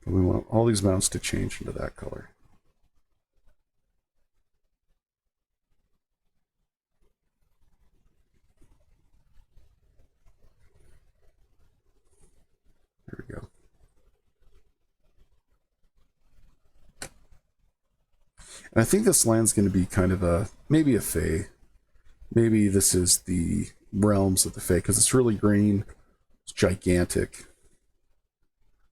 But we want all these mountains to change into that color. There we go. And I think this land's going to be kind of a, maybe a Fae. Maybe this is the realms of the Fae, because it's really green. It's gigantic.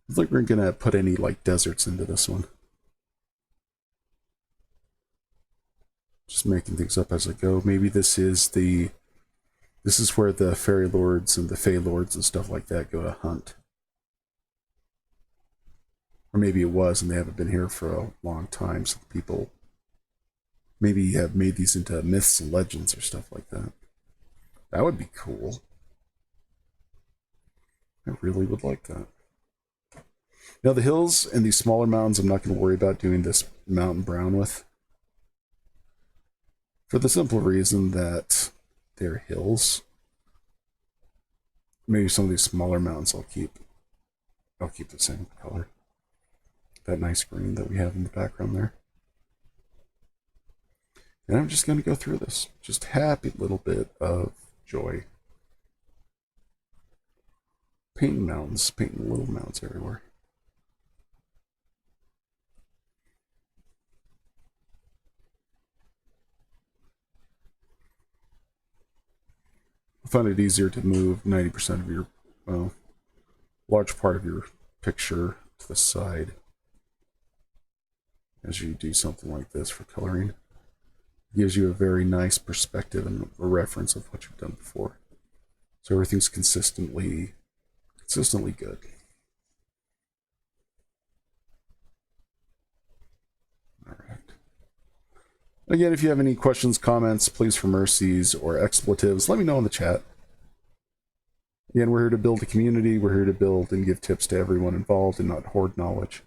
I don't think we're going to put any like deserts into this one. Just making things up as I go. Maybe this is where the fairy lords and the Fae lords and stuff like that go to hunt. Or maybe it was and they haven't been here for a long time, so people maybe have made these into myths and legends or stuff like that. That would be cool. I really would like that. Now the hills and these smaller mountains I'm not going to worry about doing this mountain brown with. For the simple reason that they're hills. Maybe some of these smaller mountains I'll keep the same color. That nice green that we have in the background there. And I'm just going to go through this. Just happy little bit of joy. Painting mountains, painting little mountains everywhere. I find it easier to move 90% of your, well, large part of your picture to the side as you do something like this for coloring. It gives you a very nice perspective and a reference of what you've done before. So everything's consistently good. All right. Again, if you have any questions, comments, pleas for mercies, or expletives, let me know in the chat. Again, we're here to build a community. We're here to build and give tips to everyone involved and not hoard knowledge.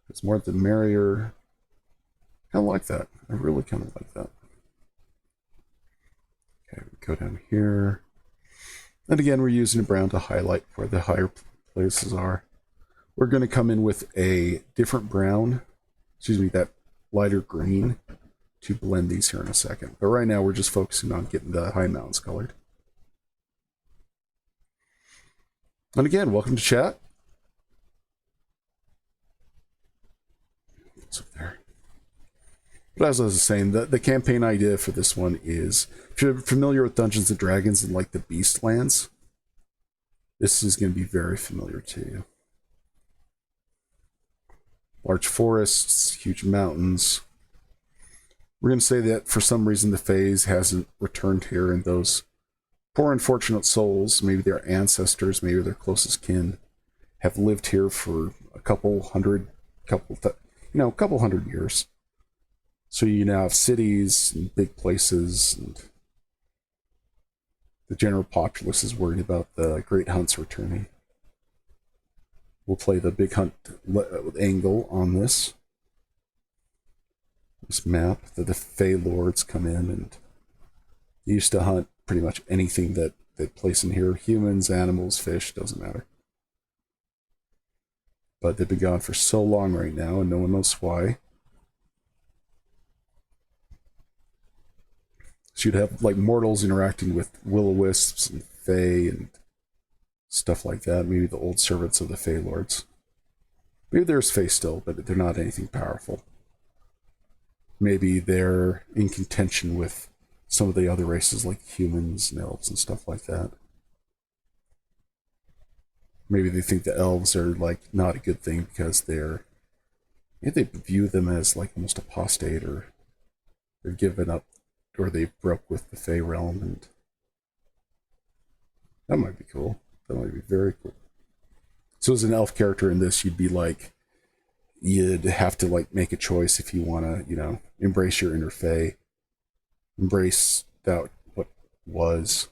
It's more the merrier. Kind of like that. I really kind of like that. Okay, we go down here. And again, we're using a brown to highlight where the higher places are. We're going to come in with a different brown, that lighter green, to blend these here in a second. But right now we're just focusing on getting the high mountains colored. And again, welcome to chat. What's up there? But as I was saying, the campaign idea for this one is, if you're familiar with Dungeons and Dragons and like the Beastlands, this is going to be very familiar to you. Large forests, huge mountains. We're going to say that for some reason the Fae hasn't returned here, and those poor unfortunate souls, maybe their ancestors, maybe their closest kin, have lived here for a couple hundred years. So you now have cities and big places, and the general populace is worried about the great hunts returning. We'll play the big hunt angle on this map. The Fey Lords come in and they used to hunt pretty much anything that they place in here. Humans, animals, fish, doesn't matter. But they've been gone for so long right now, and no one knows why. So you'd have like mortals interacting with will-o-wisps and Fey and stuff like that. Maybe the old servants of the Fey Lords. Maybe there's Fey still, but they're not anything powerful. Maybe they're in contention with some of the other races like humans and elves and stuff like that. Maybe they think the elves are like not a good thing because maybe they view them as like almost apostate, or they've given up, or they broke with the Fey realm, and that might be cool. That might be very cool. So as an elf character in this, you'd have to like make a choice if you want to, embrace your inner Fey, embrace that what was.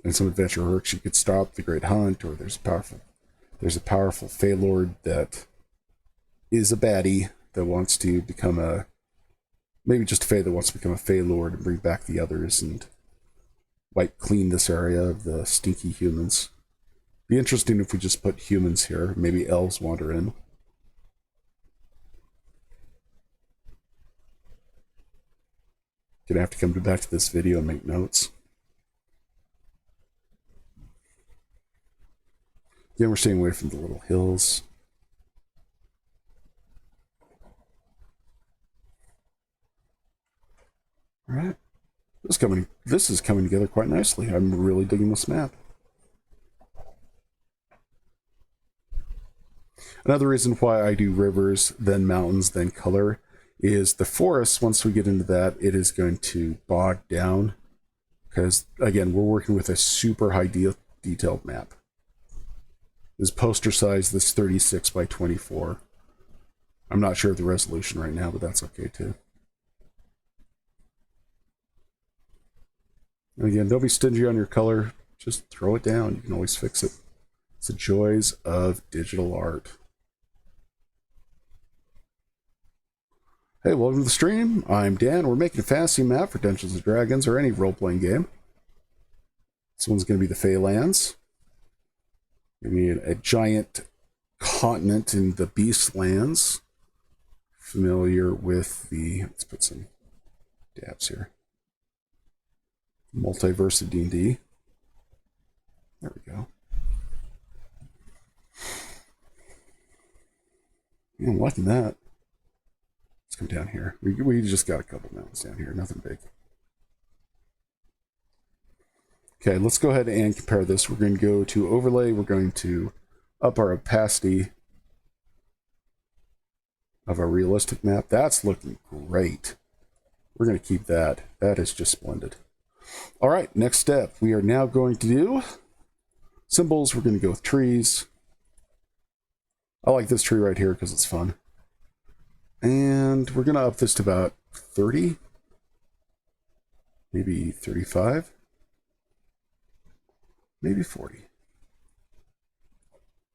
In some adventure arcs, you could stop the Great Hunt, or there's a powerful Fey Lord that is a baddie that wants to become maybe just a Fey that wants to become a Fey Lord and bring back the others and wipe clean this area of the stinky humans. Be interesting if we just put humans here. Maybe elves wander in. Gonna have to come back to this video and make notes. Again, we're staying away from the little hills. All right. This is coming together quite nicely. I'm really digging this map. Another reason why I do rivers, then mountains, then color is the forest. Once we get into that, it is going to bog down because, again, we're working with a super high detailed map. This poster size, this 36 by 24. I'm not sure of the resolution right now, but that's okay too. And again, don't be stingy on your color. Just throw it down. You can always fix it. It's the joys of digital art. Hey, welcome to the stream. I'm Dan. We're making a fantasy map for Dungeons & Dragons or any role-playing game. This one's going to be the Feylands. Maybe a giant continent in the Beastlands. Familiar with let's put some dabs here. Multiverse of D&D. There we go. Yeah, I'm liking that. Let's come down here. We just got a couple mountains down here. Nothing big. Okay, let's go ahead and compare this. We're going to go to overlay. We're going to up our opacity of our realistic map. That's looking great. We're going to keep that. That is just splendid. All right, next step. We are now going to do symbols. We're going to go with trees. I like this tree right here because it's fun. And we're going to up this to about 30. Maybe 35. Maybe 40.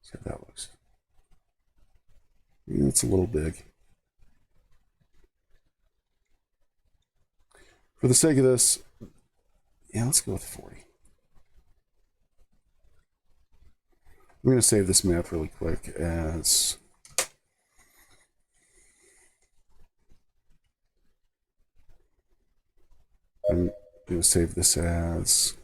See how that looks. Yeah, it's a little big. For the sake of this, yeah, let's go with 40. I'm going to save this map really quick as... I'm going to save this as...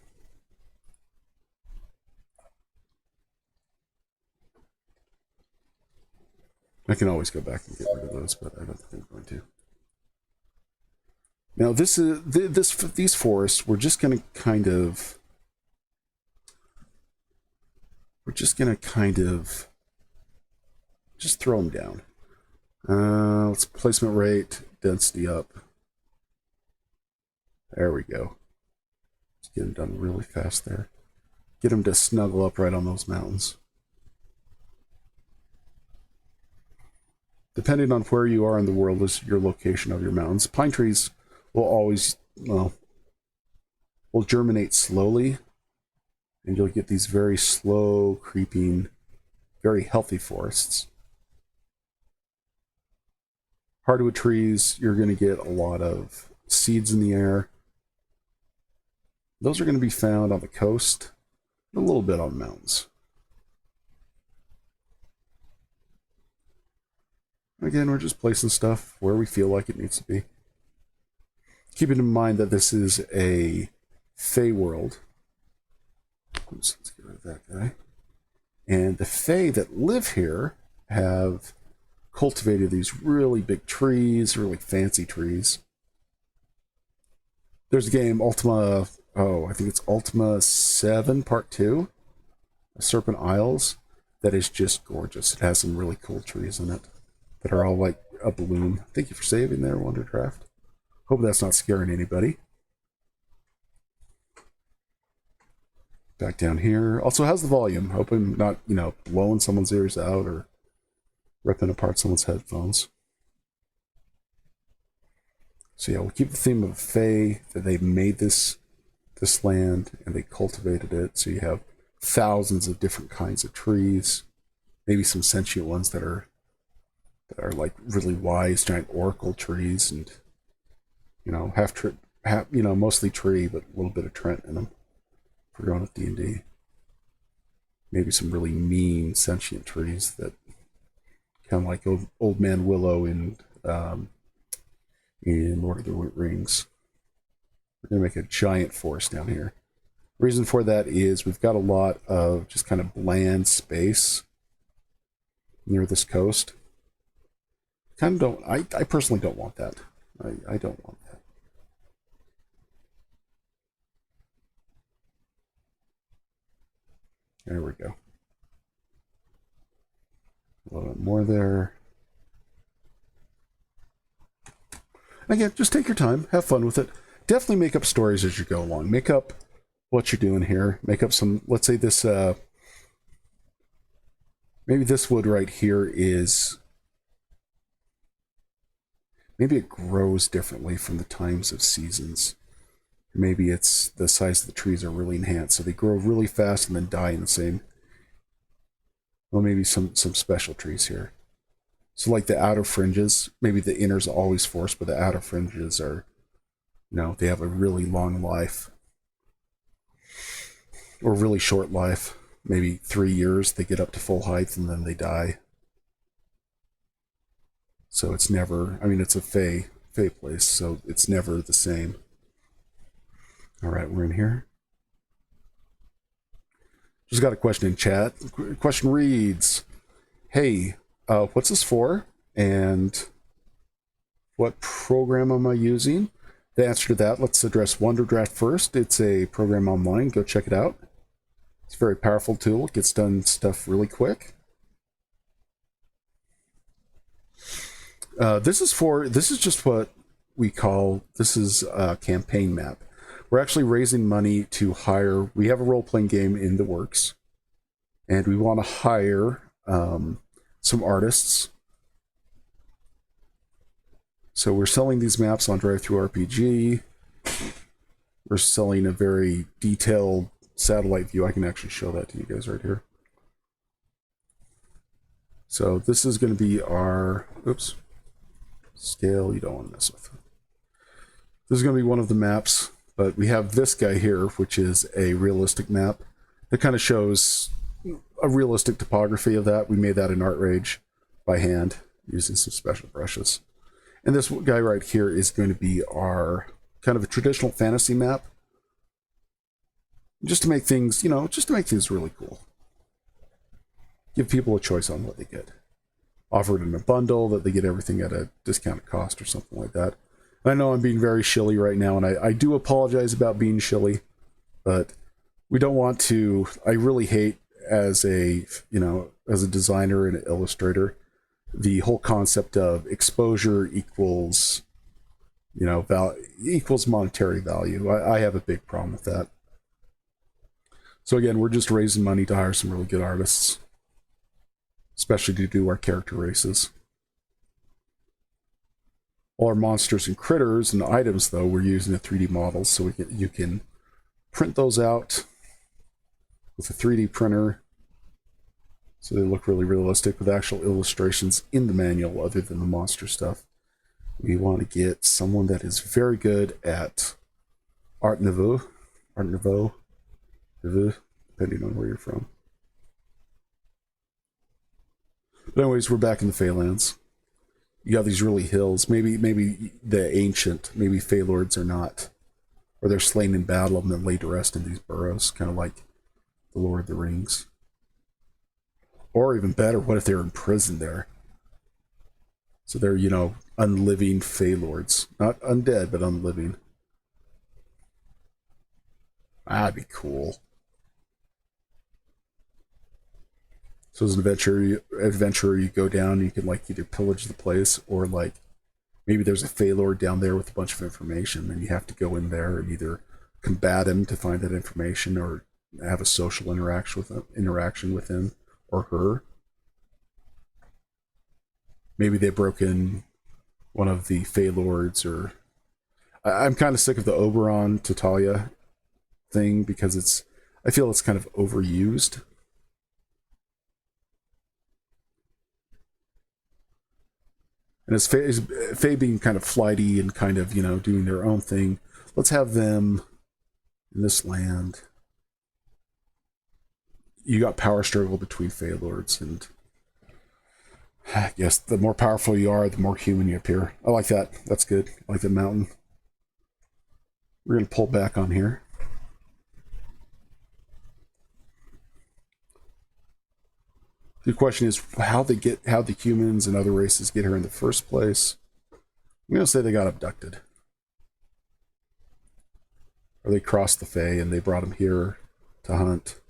I can always go back and get rid of those, but I don't think I'm going to. Now these forests, we're just going to kind of just throw them down. Let's placement rate, density up. There we go. Let's get them done really fast there. Get them to snuggle up right on those mountains. Depending on where you are in the world is your location of your mountains. Pine trees will always, well, will germinate slowly, and you'll get these very slow, creeping, very healthy forests. Hardwood trees, you're going to get a lot of seeds in the air. Those are going to be found on the coast, a little bit on mountains. Again, we're just placing stuff where we feel like it needs to be. Keeping in mind that this is a Fey world. Oops, let's get rid of that guy. And the Fey that live here have cultivated these really big trees, really fancy trees. There's a game, Ultima, I think it's Ultima 7 Part 2, Serpent Isles, that is just gorgeous. It has some really cool trees in it that are all like a bloom. Thank you for saving there, Wonderdraft. Hope that's not scaring anybody. Back down here. Also, how's the volume? Hope I'm not, blowing someone's ears out or ripping apart someone's headphones. So yeah, we'll keep the theme of Fae, that they made this land and they cultivated it. So you have thousands of different kinds of trees, maybe some sentient ones that are like really wise giant oracle trees, and mostly tree, but a little bit of Trent in them for going with D&D. Maybe some really mean sentient trees that kind of like old man Willow in Lord of the Rings. We're going to make a giant forest down here. Reason for that is we've got a lot of just kind of bland space near this coast. I personally don't want that. I don't want that. There we go. A little bit more there. Again, just take your time, have fun with it. Definitely make up stories as you go along. Make up what you're doing here. Make up some, let's say this, maybe this wood right here is, maybe it grows differently from the times of seasons. Maybe it's the size of the trees are really enhanced, so they grow really fast and then die in the same. Well, maybe some special trees here. So like the outer fringes, maybe the inner's always forest, but the outer fringes are, they have a really long life. Or really short life. Maybe 3 years, they get up to full height and then they die. So it's never, it's a Fey place, so it's never the same. All right, we're in here. Just got a question in chat. The question reads, hey, what's this for? And what program am I using? The answer to that, let's address Wonderdraft first. It's a program online. Go check it out. It's a very powerful tool. It gets done stuff really quick. This is just what we call, this is a campaign map. We're actually raising money to hire, we have a role-playing game in the works, and we want to hire some artists. So we're selling these maps on Drive-Thru RPG. We're selling a very detailed satellite view. I can actually show that to you guys right here. So this is going to be our, scale you don't want to mess with. This is going to be one of the maps, but we have this guy here, which is a realistic map that kind of shows a realistic topography of that. We made that in Art Rage by hand using some special brushes. And this guy right here is going to be our kind of a traditional fantasy map. Just to make things, really cool. Give people a choice on what they get. offer it in a bundle, that they get everything at a discounted cost or something like that. I know I'm being very shilly right now, and I do apologize about being shilly, but we don't want to. I really hate, as a as a designer and an illustrator, the whole concept of exposure equals equals monetary value. I have a big problem with that. So again, we're just raising money to hire some really good artists, especially to do our character races. All our monsters and critters and items, though, we're using a 3D model, so you can print those out with a 3D printer, so they look really realistic with actual illustrations in the manual other than the monster stuff. We want to get someone that is very good at Art Nouveau, depending on where you're from. But anyways, we're back in the Feylands. You got these really hills. Maybe the ancient, maybe Feylords are not, or they're slain in battle and then laid to rest in these burrows, kind of like the Lord of the Rings. Or even better, what if they're imprisoned there? So they're, unliving Feylords. Not undead, but unliving. That'd be cool. So as an adventurer, you go down, you can either pillage the place, or maybe there's a Feylord down there with a bunch of information, and you have to go in there and either combat him to find that information, or have a social interaction with him or her. Maybe they broke in one of the Feylords, or I'm kind of sick of the Oberon to Talia thing, because I feel it's kind of overused. And as Fae being kind of flighty and kind of, doing their own thing, let's have them in this land. You got power struggle between Feylords, and I guess the more powerful you are, the more human you appear. I like that. That's good. I like the mountain. We're going to pull back on here. The question is how the humans and other races get here in the first place. I'm going to say they got abducted. Or they crossed the Fae and they brought them here to hunt.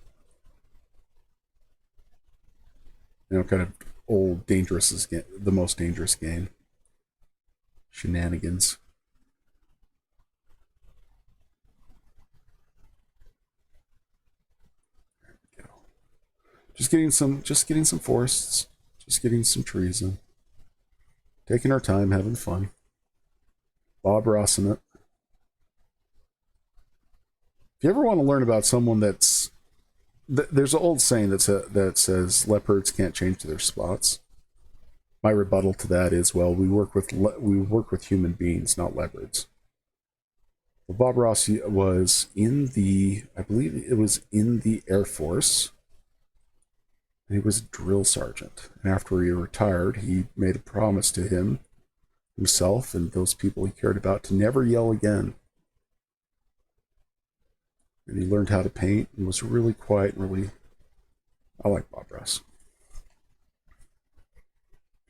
Kind of old, dangerous, the most dangerous game. Shenanigans. There we go. Just getting some forests. Just getting some trees in. Taking our time, having fun. Bob Rossing it. If you ever want to learn about someone there's an old saying that says leopards can't change their spots. My rebuttal to that is, well, we work with human beings, not leopards. Well, Bob Ross was I believe it was in the Air Force. And he was a drill sergeant. And after he retired, he made a promise to himself and those people he cared about to never yell again. And he learned how to paint and was really quiet and really... I like Bob Ross.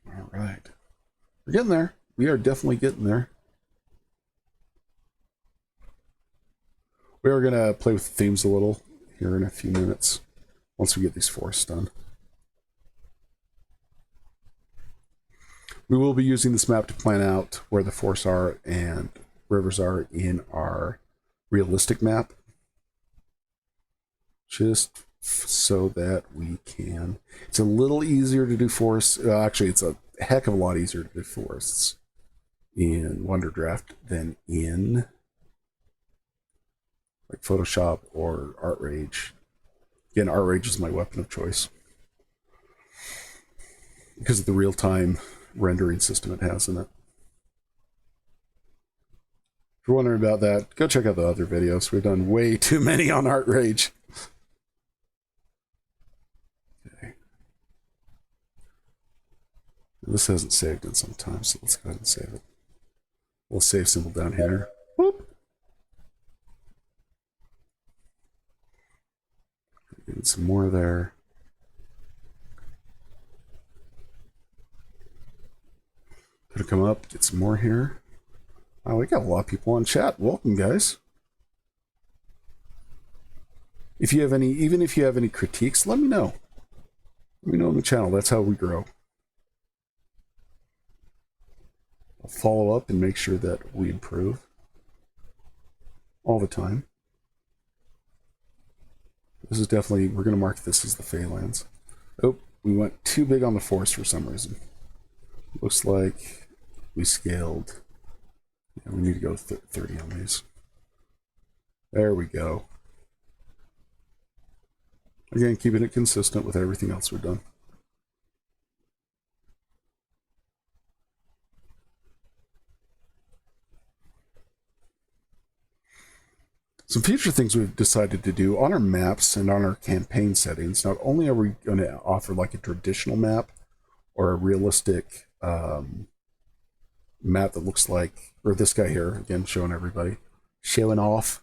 All right. We're getting there. We are definitely getting there. We are going to play with the themes a little here in a few minutes once we get these forests done. We will be using this map to plan out where the forests are and rivers are in our realistic map. Just so that we can... It's a little easier to do forests. Actually, it's a heck of a lot easier to do forests in Wonderdraft than in Photoshop or ArtRage. Again, ArtRage is my weapon of choice because of the real-time rendering system it has in it. If you're wondering about that, go check out the other videos. We've done way too many on ArtRage. Okay. This hasn't saved in some time, so let's go ahead and save it. We'll save symbol down here. Whoop. Get some more there. gonna come up, get some more here. Oh, we got a lot of people on chat. Welcome, guys. If you have any, even if you have any critiques, let me know. Let me know on the channel. That's how we grow. I'll follow up and make sure that we improve all the time. This is definitely, we're going to mark this as the Phalanx. Oh, we went too big on the forest for some reason. Looks like we scaled. Yeah, we need to go 30 on these. There we go. Again, keeping it consistent with everything else we've done. Some future things we've decided to do on our maps and on our campaign settings. Not only are we going to offer like a traditional map or a realistic map that looks like, or this guy here, again, showing everybody, showing off.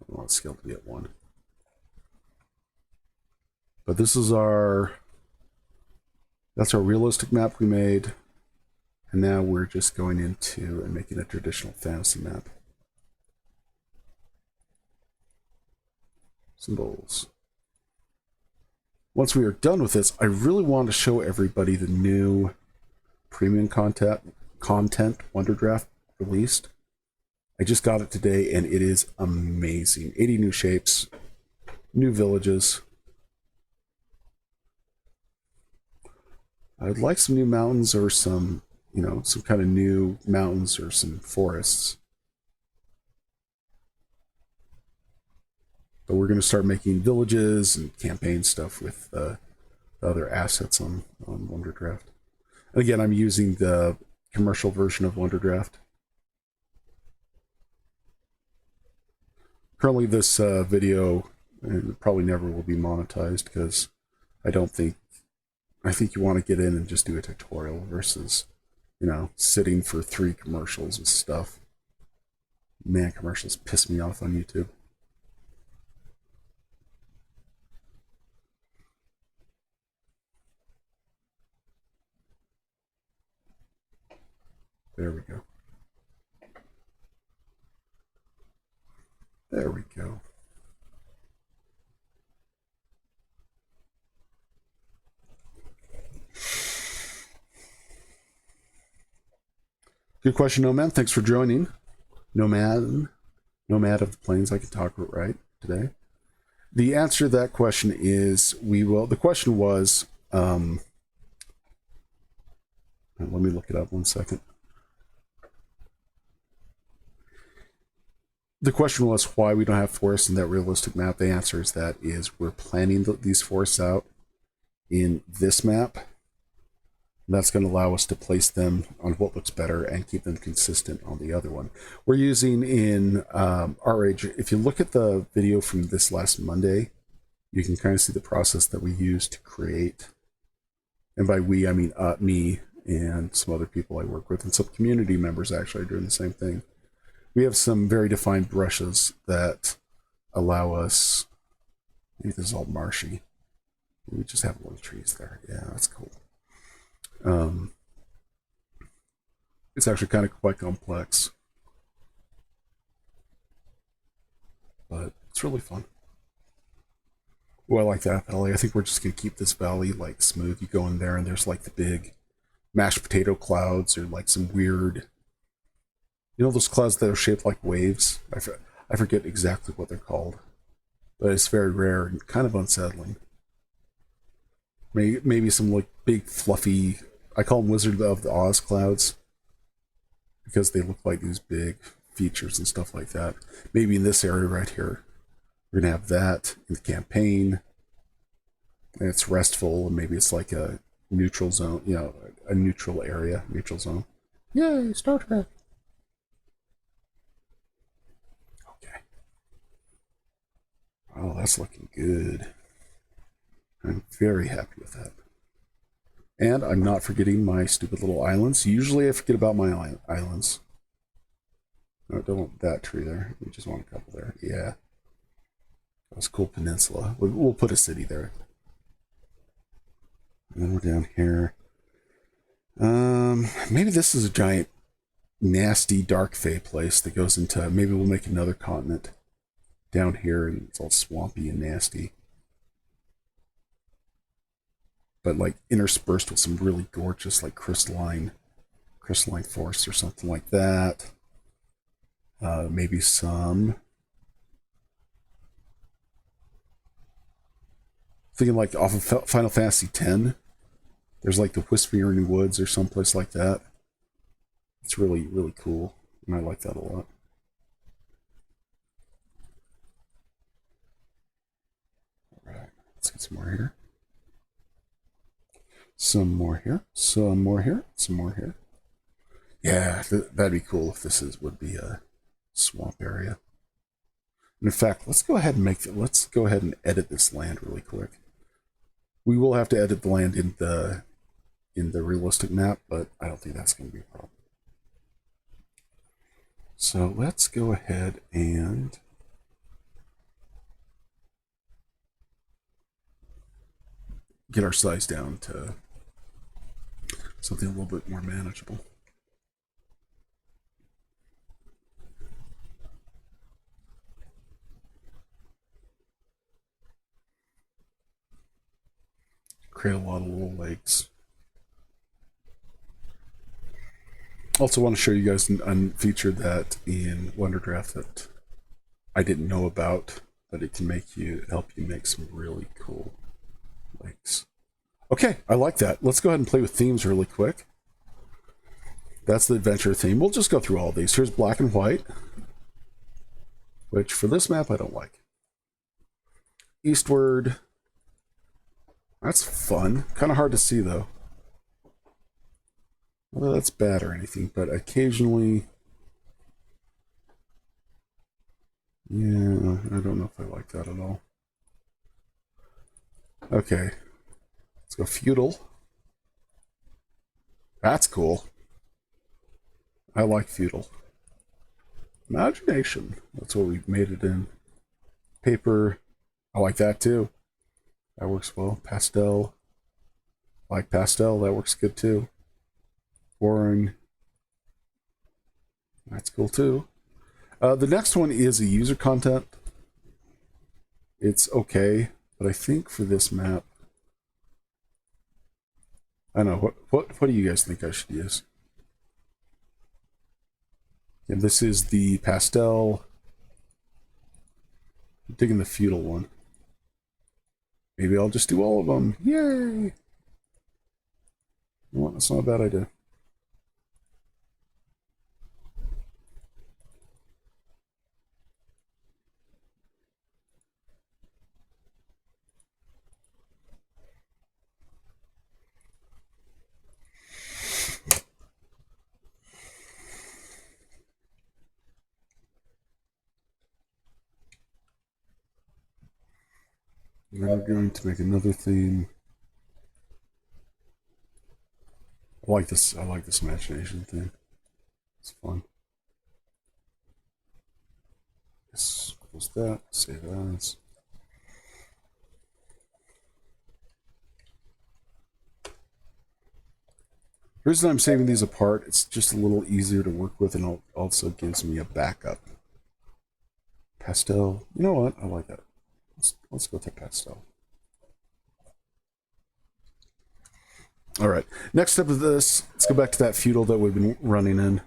I want to scale to be at 1. But this is that's our realistic map we made. And now we're just going into and making a traditional fantasy map. Symbols. Once we are done with this, I really want to show everybody the new premium content Wonderdraft released. I just got it today and it is amazing. 80 new shapes, new villages. I'd like some new mountains or some, you know, some kind of new mountains or some forests. But we're going to start making villages and campaign stuff with the other assets on Wonderdraft. And again, I'm using the commercial version of Wonderdraft. Currently, this video probably never will be monetized because I think you want to get in and just do a tutorial versus, you know, sitting for 3 commercials and stuff. Man, commercials piss me off on YouTube. There we go. There we go. Good question, Nomad. Thanks for joining. Nomad of the Plains. I can talk right today. The answer to that question is we will. The question was, let me look it up 1 second. The question was why we don't have forests in that realistic map. The answer is we're planning these forests out in this map. And that's going to allow us to place them on what looks better and keep them consistent on the other one. We're using in RH. If you look at the video from this last Monday, you can kind of see the process that we use to create. And by we, I mean me and some other people I work with, and some community members actually are doing the same thing. We have some very defined brushes that allow us, maybe this is all marshy. We just have little trees there. Yeah, that's cool. It's actually kind of quite complex, but it's really fun. Oh, I like that valley. I think we're just going to keep this valley like smooth. You go in there and there's like the big mashed potato clouds or like some weird, you know, those clouds that are shaped like waves. I forget exactly what they're called, but it's very rare and kind of unsettling. Maybe some like big fluffy, I call them Wizard of the Oz clouds because they look like these big features and stuff like that. Maybe in this area right here, we're gonna have that in the campaign, and it's restful, and maybe it's like a neutral zone, you know, a neutral area, neutral zone. Yay, Star Trek. Okay. Oh, that's looking good. I'm very happy with that. And I'm not forgetting my stupid little islands. Usually I forget about my islands. No, don't want that tree there. We just want a couple there. Yeah. That's a cool peninsula. We'll put a city there. And then we're down here. Maybe this is a giant, nasty dark fey place that goes into. Maybe we'll make another continent down here, and it's all swampy and nasty, but like interspersed with some really gorgeous, like crystalline forests or something like that. Maybe some. Thinking like off of Final Fantasy X. There's like the Whispering Woods or someplace like that. It's really, really cool. And I like that a lot. Alright, let's get some more here. Some more here. Some more here. Some more here. Yeah, that'd be cool if this would be a swamp area. And in fact, let's go ahead and edit this land really quick. We will have to edit the land in the realistic map, but I don't think that's going to be a problem. So let's go ahead and get our size down to something a little bit more manageable. Create a lot of little lakes. Also want to show you guys a feature that in Wonderdraft that I didn't know about, that it can help you make some really cool lakes. Okay, I like that. Let's go ahead and play with themes really quick. That's the adventure theme. We'll just go through all these. Here's black and white, which for this map I don't like. Eastward. That's fun. Kind of hard to see though. Well, that's bad or anything, but occasionally, yeah, I don't know if I like that at all. Okay, let's go feudal. That's cool. I like feudal. Imagination. That's what we've made it in. Paper. I like that too. That works well. Pastel. I like pastel. That works good too. Boring. That's cool too. The next one is a user content. It's okay, but I think for this map, I don't know, what do you guys think I should use? And this is the pastel. I'm digging the feudal one. Maybe I'll just do all of them. Yay! Well, that's not a bad idea. We're going to make another theme. I like this imagination thing. It's fun. Yes, close that, save as. The reason I'm saving these apart, it's just a little easier to work with, and it also gives me a backup. Pastel. You know what? I like that. Let's go to pastel. All right. Next step of this, let's go back to that feudal that we've been running in.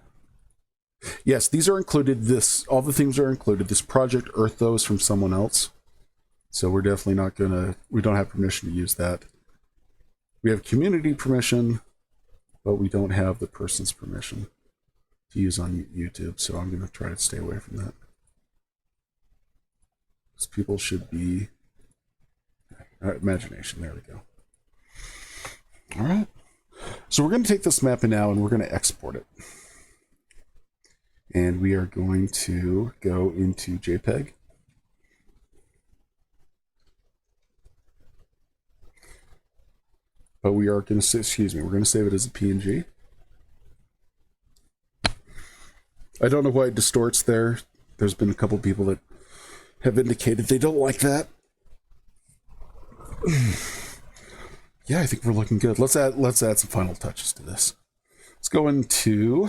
Yes, these are included. All the themes are included. This project earthed those from someone else, so we're definitely not gonna. We don't have permission to use that. We have community permission, but we don't have the person's permission to use on YouTube. So I'm gonna try to stay away from that. Because people should be imagination. There we go. All right. So we're going to take this map now and we're going to export it. And we are going to go into JPEG. But we are going to, we're going to save it as a PNG. I don't know why it distorts there. There's been a couple people that have indicated they don't like that. Yeah, I think we're looking good. Let's add some final touches to this. Let's go into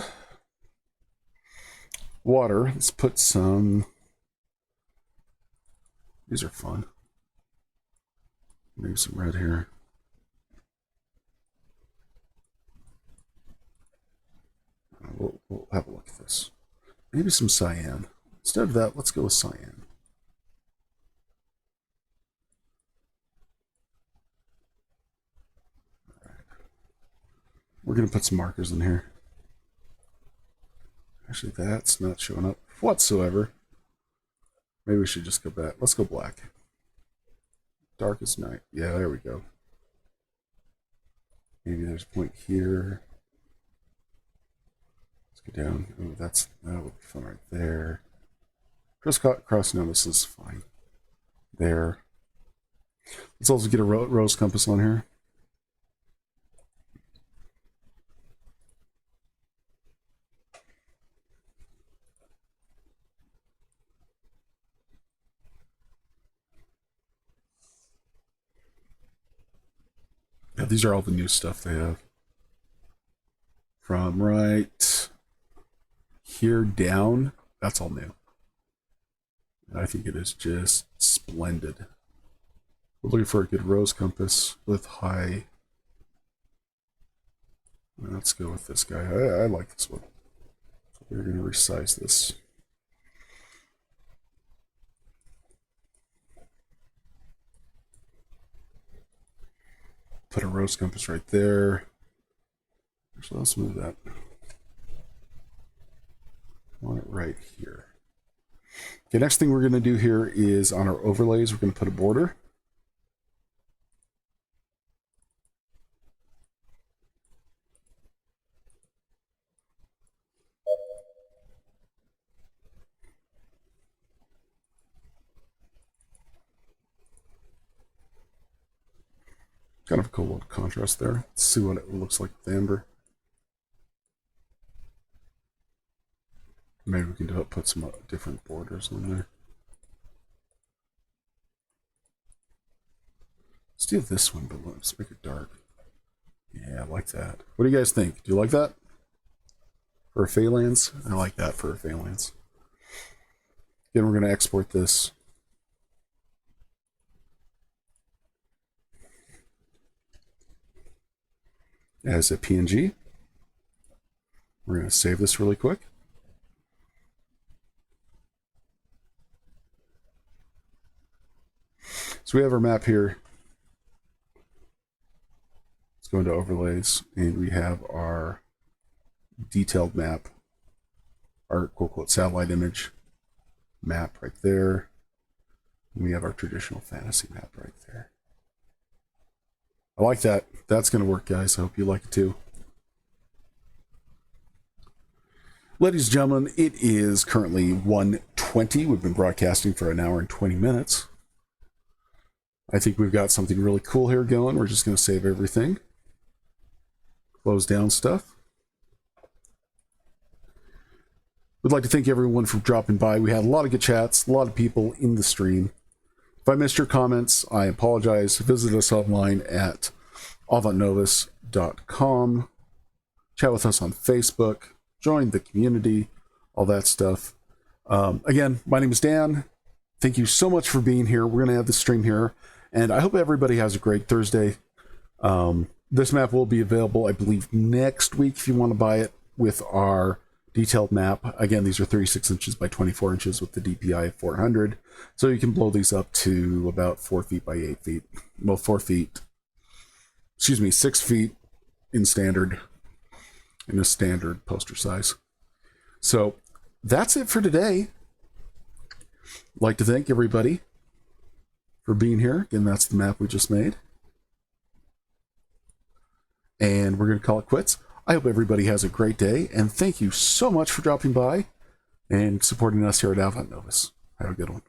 water. Let's put some. These are fun. Maybe some red here. We'll have a look at this. Maybe some cyan. Instead of that, let's go with cyan. All right. We're going to put some markers in here. Actually, that's not showing up whatsoever. Maybe we should just go back. Let's go black. Darkest night. Yeah, there we go. Maybe there's a point here. Let's go down. Oh, that would be fun right there. Cross notice is fine. There. Let's also get a rose compass on here. Yeah, these are all the new stuff they have. From right here down, that's all new. I think it is just splendid. We're looking for a good rose compass with high. Let's go with this guy. I like this one. We're going to resize this. Put a rose compass right there. So let's move that. I want it right here. Okay, next thing we're going to do here is on our overlays, we're going to put a border. Kind of a cool little contrast there. Let's see what it looks like with amber. Maybe we can put some different borders on there. Let's do this one, but let's make it dark. Yeah, I like that. What do you guys think? Do you like that? For a Phalanx? I like that for a Phalanx. Then we're going to export this. As a PNG. We're going to save this really quick. So we have our map here. Let's go into overlays, and we have our detailed map, our quote-unquote satellite image map right there. And we have our traditional fantasy map right there. I like that. That's going to work, guys. I hope you like it too. Ladies and gentlemen, it is currently 1:20. We've been broadcasting for an hour and 20 minutes. I think we've got something really cool here going. We're just going to save everything. Close down stuff. We'd like to thank everyone for dropping by. We had a lot of good chats, a lot of people in the stream. If I missed your comments, I apologize. Visit us online at avantnovus.com. Chat with us on Facebook. Join the community. All that stuff. Again, my name is Dan. Thank you so much for being here. We're going to have the stream here. And I hope everybody has a great Thursday. This map will be available, I believe, next week if you want to buy it with our detailed map. Again, these are 36 inches by 24 inches with the DPI of 400. So you can blow these up to about 4 feet by 8 feet. Well, 4 feet. Excuse me, 6 feet in a standard poster size. So that's it for today. I'd like to thank everybody for being here. Again, that's the map we just made. And we're going to call it quits. I hope everybody has a great day, and thank you so much for dropping by and supporting us here at Avant Novus. Have a good one.